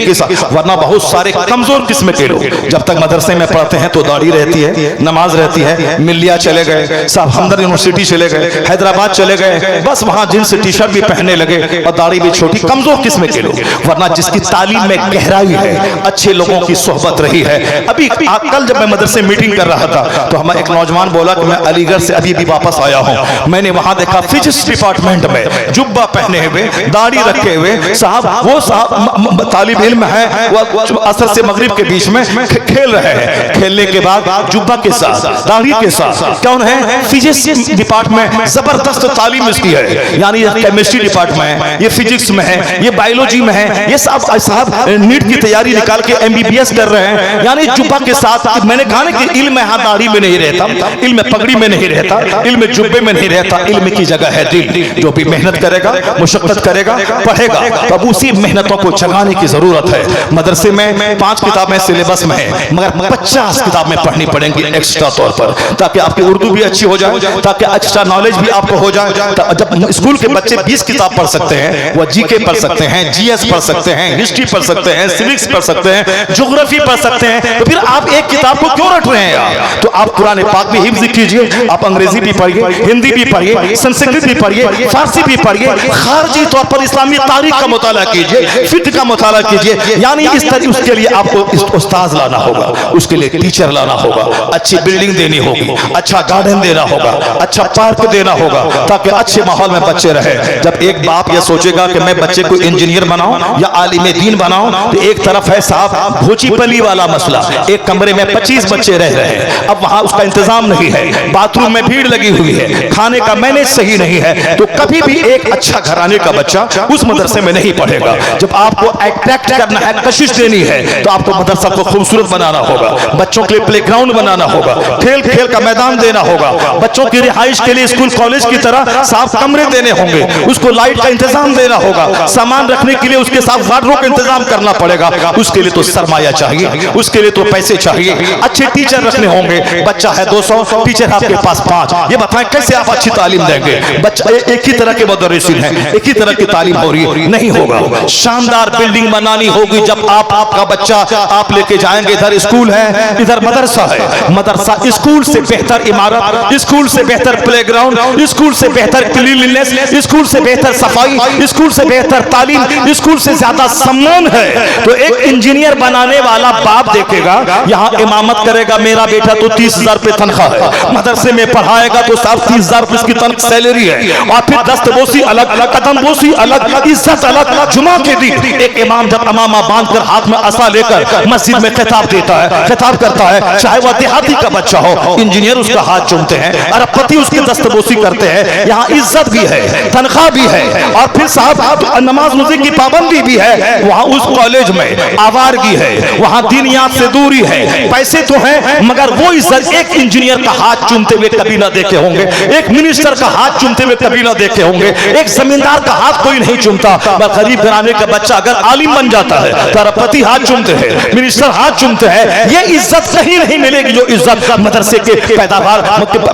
वरना बहुत सारे कमजोर किस्म के लोग जब तक मदरसे में पढ़ते हैं तो दाढ़ी रहती है, नमाज रहती है, मिलिया चले गए, साहब हमदर्द यूनिवर्सिटी चले गए, हैदराबाद चले गए, बस वहां जींस टी शर्ट भी पहनने लगे और दाढ़ी भी छोटी, कमजोर किस्म के लोग। वरना जिसकी तालीम में गहराई है, अच्छे लोगों की सोहबत रही है। अभी कल जब मैं मदरसे मीटिंग कर रहा था तो हमें एक नौजवान बोला कि मैं अलीगढ़ से अभी वापस आया हूं, मैंने वहां देखा फिजिक्स डिपार्टमेंट में जुब्बा पहने हुए, दाढ़ी रखे हुए साहब, वो साहब तालिब इल्म है, वो असर से मगरिब के बीच में खेल रहे हैं। खेलने के बाद जुब्बा के साथ, दाढ़ी के साथ, कौन है? फिजिक्स डिपार्टमेंट, जबरदस्त तालीम इसकी है। यानी ये केमिस्ट्री डिपार्टमेंट है, ये फिजिक्स में है, ये बायोलॉजी में है, ये साहब नीट की तैयारी निकाल के एमबीबीएस कर रहे हैं। यानी जुब्बा के साथ मैंने कहा ना कि इल्म यहाँ दाढ़ी में नहीं रहता, इल्म पगड़ी में नहीं रहता, इल्म जुब्बे में नहीं रहता, इल्म की जगह है दिल। जो भी मेहनत करेगा, मुशक्कत करेगा, पढ़ेगा, तब उसी मेहनतों को जगाने की जरूरत है। मदरसे में 5 किताबें सिलेबस में है, मगर 50 किताबें पढ़नी पड़ेंगी एक्स्ट्रा तौर पर, ताकि आपकी उर्दू भी अच्छी हो जाए, ताकि एक्स्ट्रा नॉलेज भी आपको हो जाए। जब स्कूल के बच्चे 20 किताब पढ़ सकते हैं, वह जीके पढ़ सकते हैं, जीएस पढ़ सकते हैं, हिस्ट्री पढ़ सकते हैं, सिविक्स पढ़ सकते हैं, ज्योग्राफी पढ़ सकते हैं, तो फिर आप एक किताब को क्यों रट रहे हैं यार? तो आप कुरान पाक भी हिफ्ज कीजिए, आप अंग्रेजी भी पढ़िए, हिंदी भी पढ़िए, संस्कृत भी पढ़िए, फारसी भी पढ़िए, खारजी तौर पर इस्लामी तारीख का मुताला कीजिए, फिक्र का मुताला कीजिए। यानी इस तरह उसके लिए आपको उस्ताद लाना होगा, उसके लिए टीचर लाना होगा, अच्छी बिल्डिंग देनी होगी, अच्छा गार्डन देना होगा, अच्छा पार्क देना होगा, ताकि अच्छे माहौल में बच्चे रहे। जब एक बाप यह सोचेगा कि मैं बच्चे को इंजीनियर बनाऊं या आलिम दीन बनाऊं, तो एक तरफ है साहब भूचीपली वाला मसला, एक कमरे में 25 बच्चे रह रहे हैं, अब वहां उसका इंतजाम नहीं है, बाथरूम में भीड़ लगी हुई है, खाने का मैनेज सही नहीं है, तो कभी भी एक अच्छा घराने का बच्चा उस मदरसे में नहीं पढ़ेगा। जब आपको अट्रैक्ट करना है, कशिश देनी है, तो आपको मदरसा को खूबसूरत बनाना होगा, बच्चों के लिए प्लेग्राउंड बनाना होगा, खेल खेल का मैदान देना होगा, बच्चों की रिहाइश के लिए स्कूल कॉलेज की तरह साफ कमरे देने होंगे, उसको लाइट का इंतजाम देना होगा, सामान रखने के लिए उसके साथ वार्डरोब का इंतजाम करना पड़ेगा। उसके लिए तो सरमाया चाहिए, उसके लिए तो पैसे चाहिए, अच्छे टीचर रखने होंगे। बच्चा है 200, टीचर आपके पास 5, ये बताएं कैसे आप अच्छी तालीम देंगे? बच्चा एक ही तरह के मुदर्रिसीन हैं, एक ही तरह की तालीम हो रही है, नहीं होगा। शानदार बिल्डिंग बनानी होगी। जब आपका बच्चा आप लेके जाएंगे, इधर स्कूल है, इधर मदरसा है, मदरसा स्कूल से बेहतर इमारत, स्कूल से बेहतर प्लेग्राउंड, स्कूल से बेहतर क्लीनलीनेस, स्कूल से बेहतर सफाई, स्कूल से बेहतर तालीम, स्कूल से ज्यादा सम्मान है। तो एक इंजीनियर बनाने वाला बाप देखेगा, यहाँ इमामत करेगा मेरा बेटा तो 30,000 रुपये तनख्वाह है, मदरसे में पढ़ाएगा तो साहब 30,000 रुपये की तनख्वाह सैलरी है, और फिर दस्तबोसी अलग, कदमबोसी अलग, इज्जत अलग। जुमा के दिन एक इमाम जब अमामा बांधकर हाथ में असा लेकर मस्जिद में खिताब देता है, खिताब करता है, चाहे वह देहाती का बच्चा हो, इंजीनियर उसका हाथ चूमते हैं, अरबपति उसकी दस्तबोसी करते हैं। यहाँ इज्जत भी है, तनख्वाह भी है, और फिर साहब नमाज रोजे की पाबंदी भी है। वहाँ उस कॉलेज में आवारगी है, वहाँ दीनियात से दूरी है, पैसे तो हैं, मगर वो इज्जत एक इंजीनियर का हाथ चूमते हुए कभी ना देखे होंगे, एक मिनिस्टर का हाथ चूमते हुए कभी ना देखे होंगे, एक जमींदार का हाथ कोई नहीं चूमता। गरीब घराने का बच्चा अगर आलिम बन जाता है, अरबपति हाथ चूमते हैं, मिनिस्टर हाथ चूमते हैं, ये इज्जत कहीं नहीं मिलेगी जो इज्जत मदरसे के पैदावार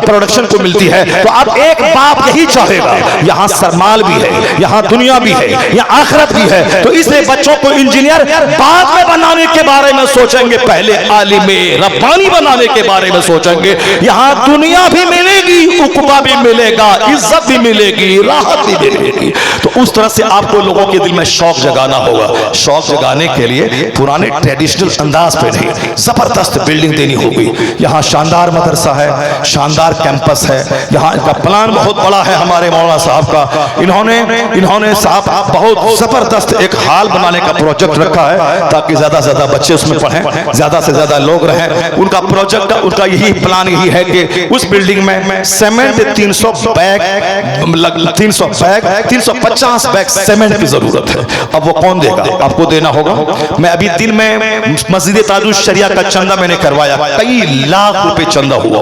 प्रोडक्शन को मिलती है। तो अब एक बाप यही चाहेगा, यहाँ सरमाल भी है, यहाँ दुनिया भी है, यहाँ आखिरत भी है, तो इसलिए बच्चों को इंजीनियर बाद में बनाने के बारे में सोचेंगे, पहले आलिमे रब्बानी बनाने के बारे में सोचेंगे। यहाँ दुनिया भी मिलेगी, उकबा भी मिलेगा, इज्जत भी मिलेगी, राहत भी मिलेगी। तो उस तरह से आपको लोगों के दिल में शौक जगाना होगा। शौक जगाने के लिए पुराने ट्रेडिशनल अंदाज पे नहीं, जबरदस्त बिल्डिंग देनी होगी। यहाँ शानदार मदरसा है, शानदार कैंपस है, यहाँ का प्लान बहुत बड़ा है हमारे मौलाना साहब का। इन्होंने साहब बहुत जबरदस्त एक हॉल बनाने का प्रोजेक्ट रखा है ताकि ज्यादा से ज्यादा बच्चे उसमें पढ़ें, ज्यादा से ज्यादा लोग रहें। उनका प्रोजेक्ट, उनका यही प्लान यही है कि उस बिल्डिंग में सीमेंट 350 बैग सीमेंट की जरूरत है। अब वो कौन देगा? आपको देना होगा। मैं अभी दिन में मस्जिद ताजुश शरिया का चंदा मैंने करवाया, कई लाख रुपए चंदा हुआ।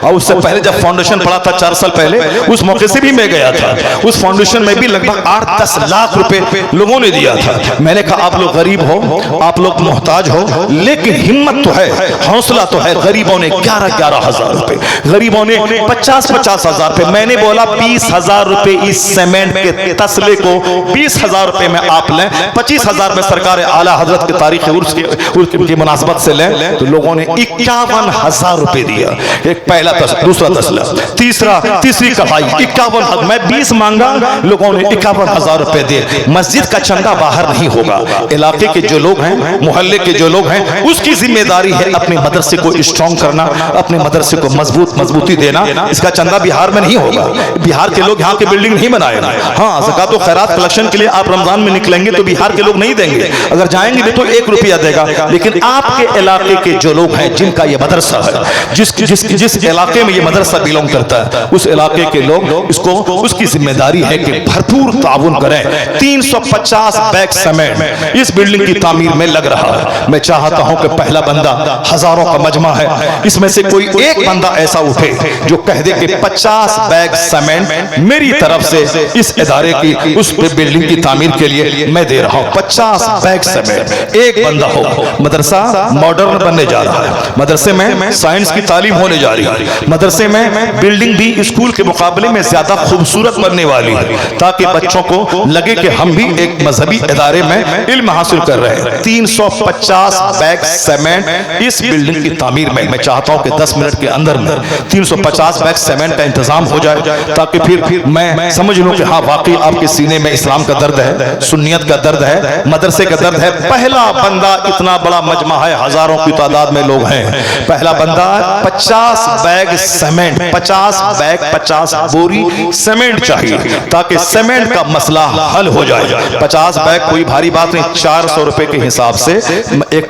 और उससे पहले जब फाउंडेशन पड़ा था 4 साल पहले, उस मौके से भी मैं गया था। उस फाउंडेशन में भी लगभग 8-10 लाख रुपए लोगों ने दिया था। मैंने कहा आप लोग गरीब हो, आप लोग मोहताज हो, लेकिन हिम्मत तो है, हौसला तो है। गरीबों ने 11-11 हजार रुपए, गरीबों ने 50-50 हजार रुपए। मैंने बोला 20,000 रुपए इस सीमेंट के तसले को 20,000 रुपए में आप लें, 25,000 में सरकार आला हजरत की तारीख की मुनासबत से लें। तो लोगों ने 51,000 रुपए दिया। एक पहला तसला, दूसरा तसला, तीसरी कढ़ाई 51,000। मैं 20 मांगा, लोगों ने 51,000 रुपए दिए। मस्जिद का चंदा बाहर नहीं होगा, इलाके के जो लोग हैं, मोहल्ले के जो लोग हैं, उसकी जिम्मेदारी है अपने मदरसे को स्ट्रॉन्ग करना, अपने मदरसे को मजबूती देना। इसका चंदा बिहार में नहीं होगा, बिहार के लोग यहाँ की बिल्डिंग नहीं बनाएगा। हाँ, ज़कात और खैरात कलेक्शन के लिए आप रमजान में निकलेंगे तो बिहार के लोग नहीं देंगे, अगर जाएंगे भी तो 1 रुपया देगा। लेकिन आपके इलाके के जो लोग हैं, जिनका ये मदरसा है, जिस इलाके में ये मदरसा बिलोंग करता है, उस इलाके के लोग इसको, उसकी जिम्मेदारी है कि भरपूर ताउन करें। 350 बैग सीमेंट इस बिल्डिंग की तामीर में लग रहा है। मैं चाहता हूं कि पहला बंदा, हजारों का मजमा है, इसमें से कोई एक बंदा ऐसा उठे जो कह दे कि 50 बैग सीमेंट मेरी तरफ से इस इदारे की, उस बिल्डिंग की तामीर के लिए मैं दे रहा हूं। 50 बैग सीमेंट एक बंदा हो। मदरसा मॉडर्न बनने जा रहा है, मदरसे में साइंस की तालीम होने जा रही है, मदरसे में बिल्डिंग भी स्कूल के मुकाबले में ज्यादा खूबसूरत बनने वाली है, ताकि बच्चों को लगे कि हम भी एक मजहबी इदारे में इल्म हासिल कर रहे हैं। 350 बैग सीमेंट इस बिल्डिंग की तामीर में। मैं चाहता हूं कि 10 मिनट के अंदर में 350 बैग सीमेंट का इंतजाम हो जाए, ताकि फिर मैं समझ लूं कि हाँ, वाकई आपके सीने में इस्लाम का दर्द है, सुन्नियत का दर्द है, मदरसे का दर्द है। पहला बंदा, इतना बड़ा मजमा है, हजारों की तादाद में लोग हैं, पहला बंदा 50 बैग सीमेंट, 50 बैग 50 बोरी सीमेंट चाहिए, ताकि सीमेंट का मसला हल हो जाए। 50 बैग कोई भारी बात नहीं, 400 रुपए के हिसाब से एक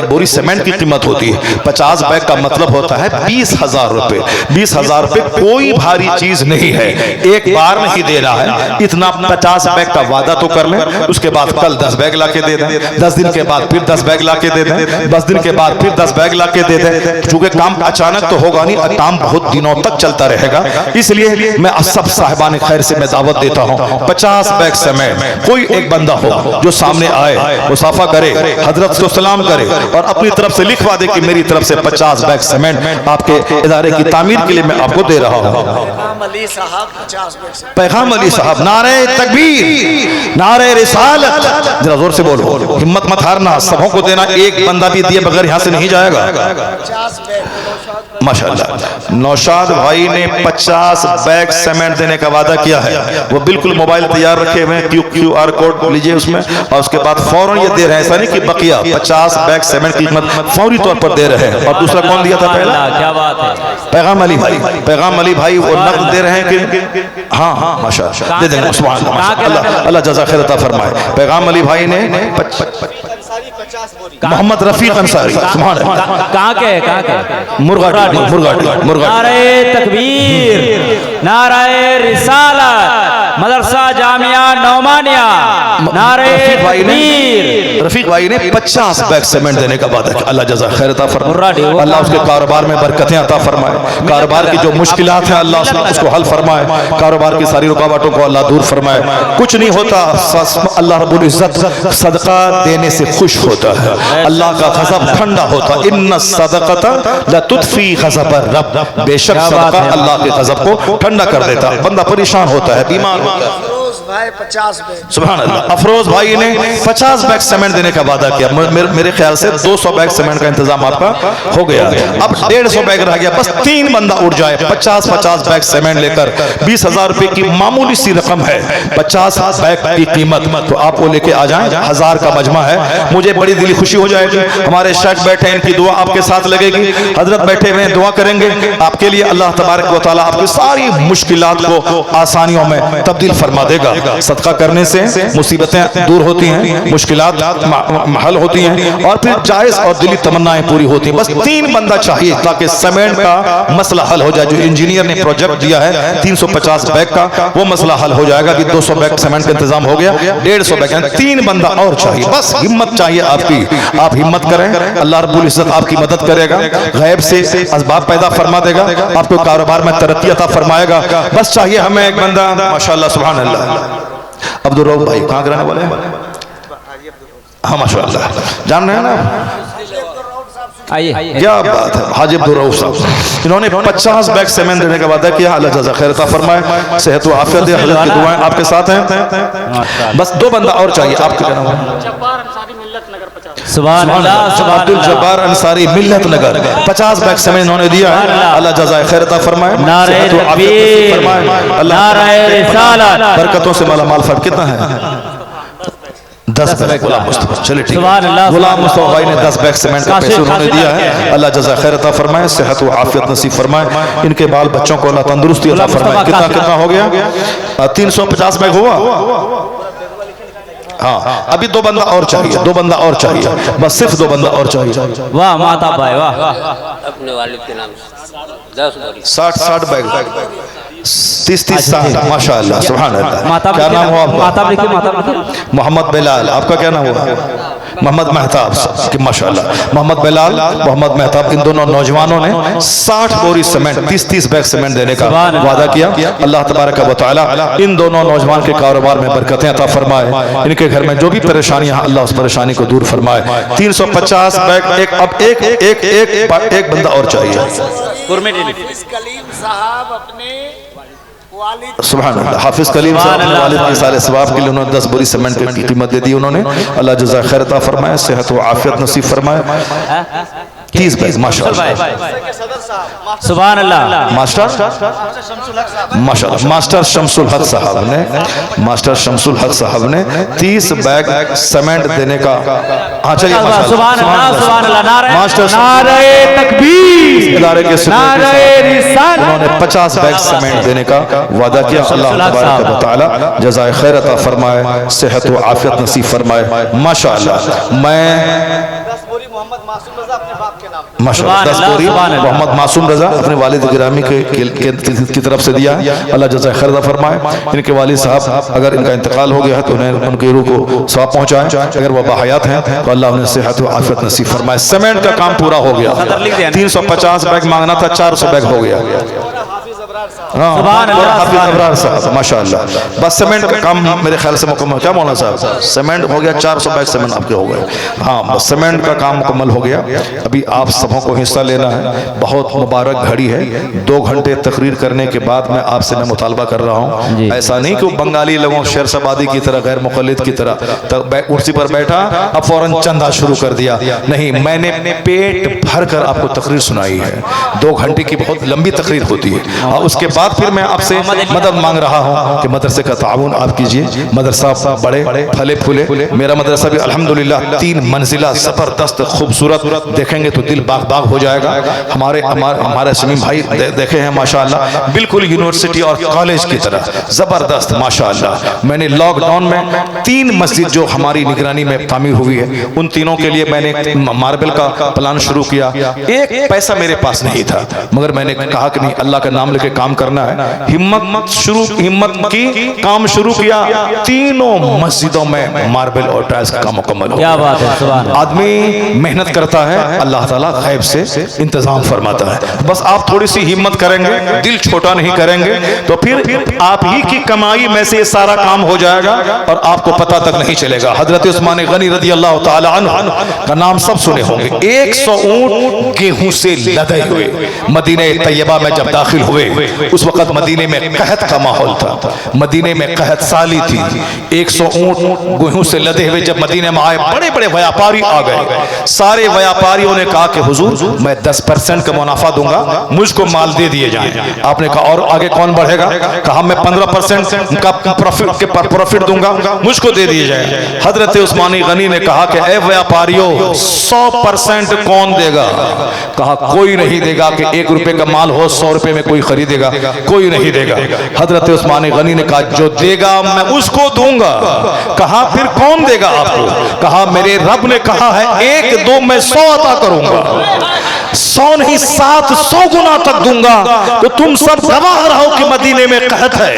बोरी सीमेंट की कीमत होती है। 50 बैग का मतलब होता है 20,000 रुपए। 20,000 रुपए कोई भारी चीज नहीं है, एक बार नहीं देना है। इतना 50 बैग का वादा तो कर लें, उसके बाद कल 10 बैग लाके दे दें, 10 दिन के बाद फिर 10 बैग लाके दे दें, 10 दिन के बाद फिर 10 बैग लाके दे दें। चूंकि काम अचानक तो होगा नहीं, काम बहुत दिनों तक चलता रहेगा, इसलिए मैं सब साहिबान खैर से मैं दावत देता हूं, 50 बैग सीमेंट कोई एक बंदा हो जो सामने आए, मुसाफा करे, हजरत को सलाम करे और अपनी तरफ से लिखवा दे कि मेरी तरफ से 50 बैग सीमेंट आपके इदारे की तामीर के लिए मैं आपको दे रहा हूं। पैगाम अली साहब, नारे तकबीर, नारे रिसालत, जरा जोर से बोलो, हिम्मत मत हारना, सबों को देना। एक बंदा भी दिए बगैर यहां से नहीं जाएगा। माशाअल्लाह, नौशाद भाई ने 50 बैग सीमेंट देने का वादा किया है। वो बिल्कुल मोबाइल तैयार रखे हुए हैं, QR कोड लीजिए उसमें, और उसके बाद फौरन ये दे रहे हैं। ऐसा नहीं कि बकिया 50 बैग सीमेंट की कीमत फौरी तौर पर दे रहे हैं। और दूसरा कौन दिया था पहला? क्या बात है, पैगाम अली भाई। पैगाम अली भाई वो नकद दे रहे हैं कि हाँ माशाअल्लाह दे देंगे, सुभान अल्लाह, अल्लाह जज़ा खैर अता फरमाए। पैगाम अली भाई ने मोहम्मद रफीक अंसारी, कहाँ के? मुर्गाटी। नारे तकबीर, नारे रिसालत, मदरसा जामिया नौमानिया नारे रफीक भाई ने 50 बैग सीमेंट देने का वादा किया। अल्लाह जज़ा खैर अता फरमाए, अल्लाह उसके कारोबार में बरकतें अता फरमाए, कारोबार की जो मुश्किलात हैं अल्लाह उसको हल फरमाए, कारोबार की सारी रुकावटों को अल्लाह दूर फरमाए। कुछ नहीं होता, अल्लाह रब्बुल इज्जत सदका देने से खुश होता है, अल्लाह का गज़ब ठंडा होता है। इन्ना सदक़ता लतुत्फी गज़बर रब, बेशक सदका अल्लाह के गज़ब को ठंडा कर देता है। बंदा परेशान होता है, बीमार होता है, भाई 50 बैग सुभान अल्लाह। अफरोज भाई ने 50 बैग सीमेंट देने का वादा किया। मेरे ख्याल से 200 बैग सीमेंट का इंतजाम आपका हो गया। अब 150 बैग रह गया, बस 3 बंदा उठ जाए 50 बैग सीमेंट लेकर। 20,000 रुपए की मामूली सी रकम है, 50 बैग की कीमत, तो आप वो लेके आ जाएं। 1000 का मजमा है, मुझे बड़ी दिली खुशी हो जाएगी। हमारे शेख बैठे, इनकी दुआ आपके साथ लगेगी। हजरत बैठे हुए दुआ करेंगे आपके लिए। अल्लाह तबारक व तआला आपकी सारी मुश्किलात को आसानियों में तब्दील फरमा देगा। सदका करने से मुसीबतें दूर होती हैं, मुश्किलात हल होती हैं और फिर जायज और दिली तमन्नाएं पूरी होती हैं। बस 3 बंदा चाहिए ताकि सीमेंट का मसला हल हो जाए। जो इंजीनियर ने प्रोजेक्ट दिया है 350 बैग का, वो मसला हल हो जाएगा कि 200 बैग सीमेंट का इंतजाम हो गया, 150 बैग। 3 बंदा और चाहिए, बस हिम्मत चाहिए आपकी। आप हिम्मत करें, अल्लाह रब्बुल इज्जत आपकी मदद करेगा, गैब से असबाब पैदा फरमा देगा, आपको कारोबार में तरक्की अता फरमाएगा। बस चाहिए हमें एक बंदा। माशाअल्लाह सुभान अल्लाह। अब्दुल रऊफ भाई कहाँ के रहने वाले हैं? हाँ माशाअल्लाह, जान रहे हैं ना, आइए क्या बात है। हाजी अब्दुल रऊफ साहब, इन्होंने 50 बैग सीमेंट देने का वादा किया। अल्लाह जज़ा खैर अता फरमाए, सेहत व आफियत दे। हज़रत की दुआएं आपके साथ हैं। बस 2 बंदा और चाहिए। आपके क्या नाम है? सुभान अल्लाह, अब्दुल जब्बार अंसारी मिल्लत नगर, 50 बैग सीमेंट इन्होंने दिया है। अल्लाह जज़ा खैर अता फरमाए, नारे सेहत व आफियत नसीब फरमाए। अल्लाह नारे रिसालत, बरकतों से माला माल। फर्क कितना है? 10 बैग। गुलाम मुस्तफा, चलिए ठीक है। गुलाम मुस्तफा भाई ने 10 बैग सीमेंट का पैसे उन्होंने दिया है। अल्लाह जज़ा खैर अता फरमाए, सेहत व आफियत नसीब फरमाए। इनके बाल बच्चों को अल्लाह तंदुरुस्ती अता फरमाए। कितना हो गया? 350 बैग हुआ। हाँ, अभी 2 बंदा और चाहिए, 2 बंदा और चाहिए, बस सिर्फ 2 बंदा और चाहिए। वाह माता भाई वाह। अपने वालिद के नाम से 10 बोरी 60 बैग, 30 60 माशाअल्लाह सुभान अल्लाह। क्या नाम हुआ आपका? माता लिखिए, माता लिखिए। मोहम्मद बिलाल। आपका क्या नाम हुआ? मोहम्मद मेहताब कि माशाअल्लाह। मोहम्मद बिलाल, मोहम्मद मेहताब, इन दोनों नौजवानों ने 60 बोरी सीमेंट, 30 बैग सीमेंट देने का वादा किया। अल्लाह तबारक व तआला इन दोनों नौजवान के कारोबार में बरकतें अता फरमाए। इनके घर में जो भी परेशानियां, अल्लाह उस परेशानी को दूर फरमाए। 350 बैग। अब एक बंदा और चाहिए। कलीम साहब अपने वालिद सुभान अल्लाह। हाफिज कलीम साहब अपने वालिद के सारे सवाब के लिए उन्होंने 10 बोरी सीमेंट की कीमत दे दी उन्होंने। अल्लाह जज़ा खैर अता फरमाए, सेहत व आफियत नसीब फरमाए। 30 बैग माशाअल्लाह। सुभान अल्लाह। मास्टर माशाअल्लाह, मास्टर शमसुल हक साहब ने, मास्टर शमसुल हक साहब ने 30 बैग सीमेंट देने का। हाँ चलिए माशाअल्लाह। सुभान अल्लाह, सुभान अल्लाह। नारे मास्टर नारे तकबीर, इदारे के नारे रिसालत, उन्होंने 50 बैग सीमेंट देने का वादा किया। अल्लाह तबारक व तआला जज़ाए खैर अता फरमाए, सेहत व आफियत नसीब फरमाए। माशाअल्लाह। मैं माशाअल्लाह 10 बोरी मोहम्मद मासूम रजा अपने वालिद गिरामी की तरफ से दिया है। अल्लाह जज़ा खैर अता फरमाए। इनके वालिद साहब अगर इनका इंतकाल हो गया है तो उन्हें उनकी रूह को सवाब पहुंचाएं। अगर वह बाहयात हैं तो अल्लाह उन्हें सेहत व आफियत नसीब फरमाए। सीमेंट का काम पूरा हो गया। 350 बैग मांगना था, 400 बैग हो गया। हाफिज अबरार साहब माशाअल्लाह। बस सीमेंट का काम मेरे ख्याल से मुकम्मल। क्या मौलाना साहब? सीमेंट हो गया, 400 बैग सीमेंट आपके हो गए। हाँ, बस सीमेंट का काम मुकम्मल हो गया। अभी आप सबों को हिस्सा लेना है। बहुत मुबारक घड़ी है। 2 घंटे तकरीर करने के बाद मैं आपसे मैं मुतालबा कर रहा हूँ, ऐसा नहीं कि बंगाली लोगों शेर सबादी की तरह, गैर मुक़ल्लिद की तरह कुर्सी पर बैठा अब फौरन चंदा शुरू कर दिया। नहीं, मैंने पेट भर कर आपको तकरीर सुनाई है। 2 घंटे की बहुत लंबी तकरीर होती है। और उसके बाद फिर मैं आपसे मदद मांग रहा हूँ कि मदरसे का ताउन आप कीजिए। मदरसा बड़े फले फूले, मेरा मदरसा भी अल्हम्दुलिल्लाह 3 मंजिला जबरदस्त खूबसूरत, देखेंगे तो दिल बाग बाग हो जाएगा। हमारे समीम भाई देखे हैं माशाअल्लाह, बिल्कुल यूनिवर्सिटी और कॉलेज की तरह जबरदस्त माशाअल्लाह। मैंने लॉकडाउन में 3 मस्जिद जो हमारी निगरानी में तामीर हुई है, उन तीनों के लिए मैंने मार्बल का प्लान शुरू किया। 1 पैसा मेरे पास नहीं था, मगर मैंने कहा कि नहीं, अल्लाह का नाम लेके काम करना है। हिम्मत की काम शुरू किया, तीनों मस्जिदों में मार्बल और टाइल्स का काम मुकम्मल हो। क्या बात है, सुभान अल्लाह। आदमी मेहनत करता है, अल्लाह ताला गैब से इंतजाम फरमाता है। बस आप थोड़ी सी हिम्मत करेंगे, दिल छोटा नहीं करेंगे, तो फिर आप ही की कमाई में से सारा काम हो जाएगा और आपको पता तक नहीं चलेगा। हजरत उस्मान गनी रज़ी अल्लाह ताला अन्हु का नाम सब सुने होंगे। 100 ऊंट गेहूं से लदे हुए मदीने तैयबा में जब दाखिल हुए, उस वक्त मदीने में कहत का माहौल था, मदीने में कहत साली थी। 100 ऊंट गेहूं से लदे हुए जब मदीने में आए, बड़े बड़े व्यापारी आ गए। सारे व्यापारियों ने कहा कि हुजूर मैं 10% का मुनाफा दूंगा, मुझको माल दे दिए जाए। आपने कहा और आगे कौन बढ़ेगा? कहा मैं 15% का प्रॉफिट दूंगा, मुझको दे दिए जाए। हजरत उस्मानी गनी ने कहा कि ए व्यापारियों 100% कौन देगा? कहा कोई नहीं देगा कि 1 रुपए का माल हो 100 रुपए में कोई खरीदेगा, कोई नहीं देगा। हजरत उस्मानी गनी ने कहा जो देगा मैं उसको दूंगा। कहा फिर कौन देगा आपको? कहा मेरे रब ने कहा है 1 2 मैं 100 अता करूंगा, 100 नहीं 700 गुना तक दूंगा। तो तुम सब गवाह रहो कि मदीने में कहत है,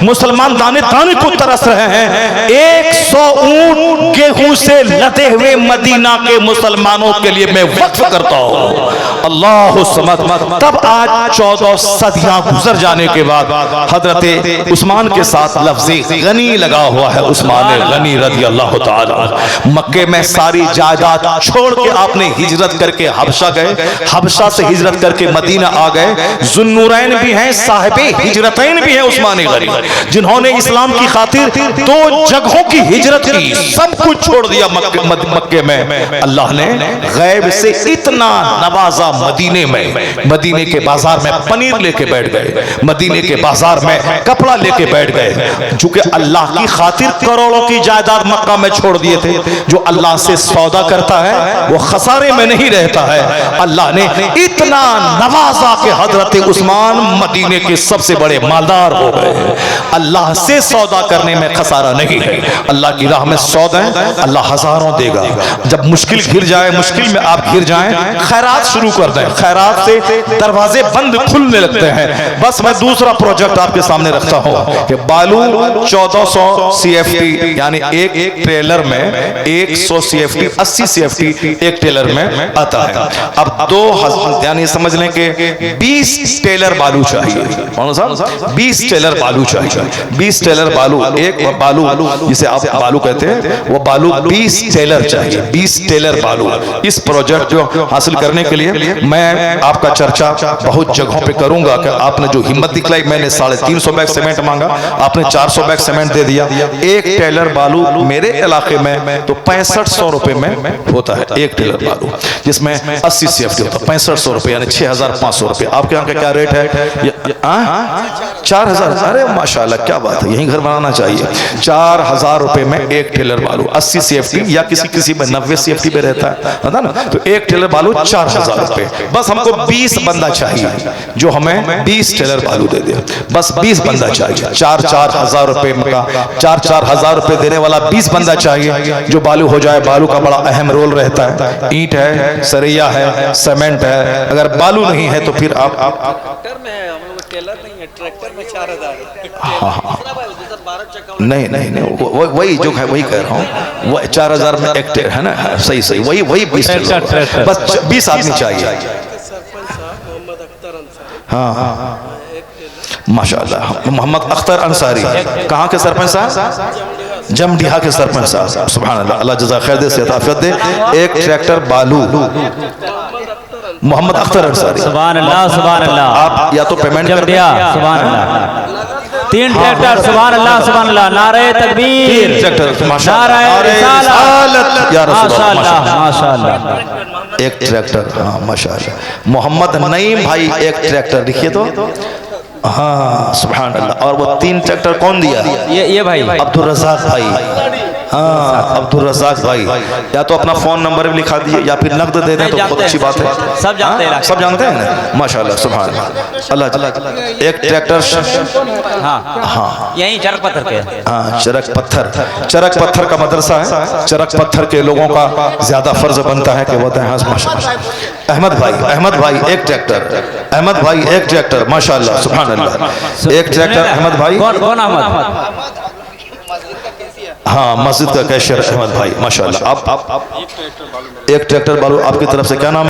मुसलमान दाने दाने को तरस रहे हैं। 100 ऊंट गेहूं से लदे हुए मदीना के मुसलमानों के लिए मैं वक्फ करता हूं। अल्लाह समद। तब आज 14 सदियां गुजर जाने के बाद हजरत उस्मान के साथ लफ्ज़े गनी लगा हुआ है। उस्मान गनी रज़ी अल्लाह ताला मक्के में सारी जायदाद छोड़ के आपने हिजरत करके हबशा गए, हबशा से हिजरत करके मदीना आ गए। जुन्नूरैन भी हैं, साहिबे हिजरतैन भी हैं उस्मान गनी, जिन्होंने इस्लाम की खातिर 2 जगहों की हिजरत की, सब कुछ छोड़ दिया मक्के में। अल्लाह ने गैब से इतना नवाजा, मदीने में, मदीने के बाजार में पनीर लेके बैठ गए, मदीने के बाजार में कपड़ा लेके बैठ गए। चूंकि अल्लाह की खातिर करोड़ों की जायदाद मक्का में छोड़ दिए थे। जो अल्लाह से सौदा करता है वो खसारे में नहीं रहता है। अल्लाह ने इतना नवाजा के हजरत उस्मान मदीने के सबसे बड़े मालदार हो गए। अल्लाह से सौदा करने में खसारा नहीं है। अल्लाह की राह में सौदा अल्लाह हजारों देगा। जब मुश्किल घिर जाए, मुश्किल में आप घिर जाएं, खैरात शुरू कर दें, खैरात से दरवाजे बंद खुलने लगते हैं। बस मैं दूसरा प्रोजेक्ट आपके सामने रखता हूं कि बालू 1400 CFT यानी एक ट्रेलर में 100 CFT 80 CFT एक ट्रेलर में आता है। अब 2000 यानी समझ लें कि 20 टेलर बालू चाहिए। कौन सा? 20 टेलर बालू चाहिए। 20 टेलर बालू, एक बालू जिसे आप बालू कहते हैं, वो बालू 20 टेलर चाहिए। 20 टेलर बालू। इस प्रोजेक्ट को हासिल करने के लिए मैं आपका चर्चा बहुत जगहों पे करूंगा कि आपने जो हिम्मत दिखलाई, मैंने 350 बैग सीमेंट मांगा, आपने 400 बैग सीमेंट दे दिया। एक टेलर बालू मेरे इलाके में तो 6500 रुपए में होता है एक टेलर बालू, जिसमें 80 CFT होता है। 6500 रुपए यानी 6500 रुपए। आपके यहाँ का क्या रेट है? 4000। अरे माशाल्लाह, क्या बात है, यही घर बनाना चाहिए। 4000 रुपए में एक टेलर बालू, 80 CFT या किसी में 90 CFT पे रहता है ना, तो एक टेलर बालू 4000 रुपए। बस हमको 20 बंदा चाहिए जो हमें 20 टेलर बालू दे दे। बस 20 बंदा चाहिए। 4-4 रुपए का 4-4 रुपए देने वाला 20 बंदा चाहिए जो बालू हो जाए। बालू का बड़ा अहम रोल रहता है। ईंट है, सरैया है, सीमेंट है। अगर बालू नहीं है तो फिर आप टेलर नहीं है, ट्रैक्टर में 4000। नहीं वही जो है वही कह रहा हूँ। वो 4000 में एक है ना, सही वही 20। बस 20 आदमी चाहिए। हाँ माशाल्लाह। मोहम्मद अख्तर अंसारी कहाँ के सरपंच साहब? जमडीहा के सरपंच साहब। सुभान अल्लाह, अल्लाह जज़ा खैर दे, सेहत आफियत दे। एक ट्रैक्टर बालू मोहम्मद अख्तर अंसारी। सुभान अल्लाह, सुभान अल्लाह। आप या तो पेमेंट कर दिया। सुभान अल्लाह। 3 ट्रैक्टर। सुभान अल्लाह, सुभान अल्लाह। नारे तकबीर। 3 ट्रैक्टर। माशाअल्लाह, रिसालत या रसूल अल्लाह, माशाअल्लाह, माशाअल्लाह। एक ट्रैक्टर। हाँ माशाअल्लाह। मोहम्मद नईम भाई एक ट्रैक्टर लिखिए तो। हाँ सुभान अल्लाह। और वो 3 ट्रैक्टर कौन दिया? ये भाई अब्दुल रज़ाक भाई। हाँ अब्दुल रज़ाक भाई। या तो अपना फोन नंबर भी लिखा दिए या फिर नकद दे दें तो बहुत अच्छी बात है। सब जानते हैं, सब जानते हैं ना, माशाल्लाह सुभान अल्लाह। एक ट्रैक्टर। हाँ यही चरक पत्थर के। हाँ चरक पत्थर का मदरसा है। चरक पत्थर के लोगों का ज्यादा फर्ज बनता है कि वो दें। हाँ माशाल्लाह। अहमद भाई एक ट्रैक्टर, अहमद भाई एक ट्रैक्टर, माशाअल्लाह सुभान अल्लाह, एक ट्रैक्टर अहमद भाई। कौन अहमद? हाँ, मस्जिद का कैशियर अहमद भाई, माशाअल्लाह। आप एक ट्रैक्टर बालू आपकी तरफ से क्या नाम?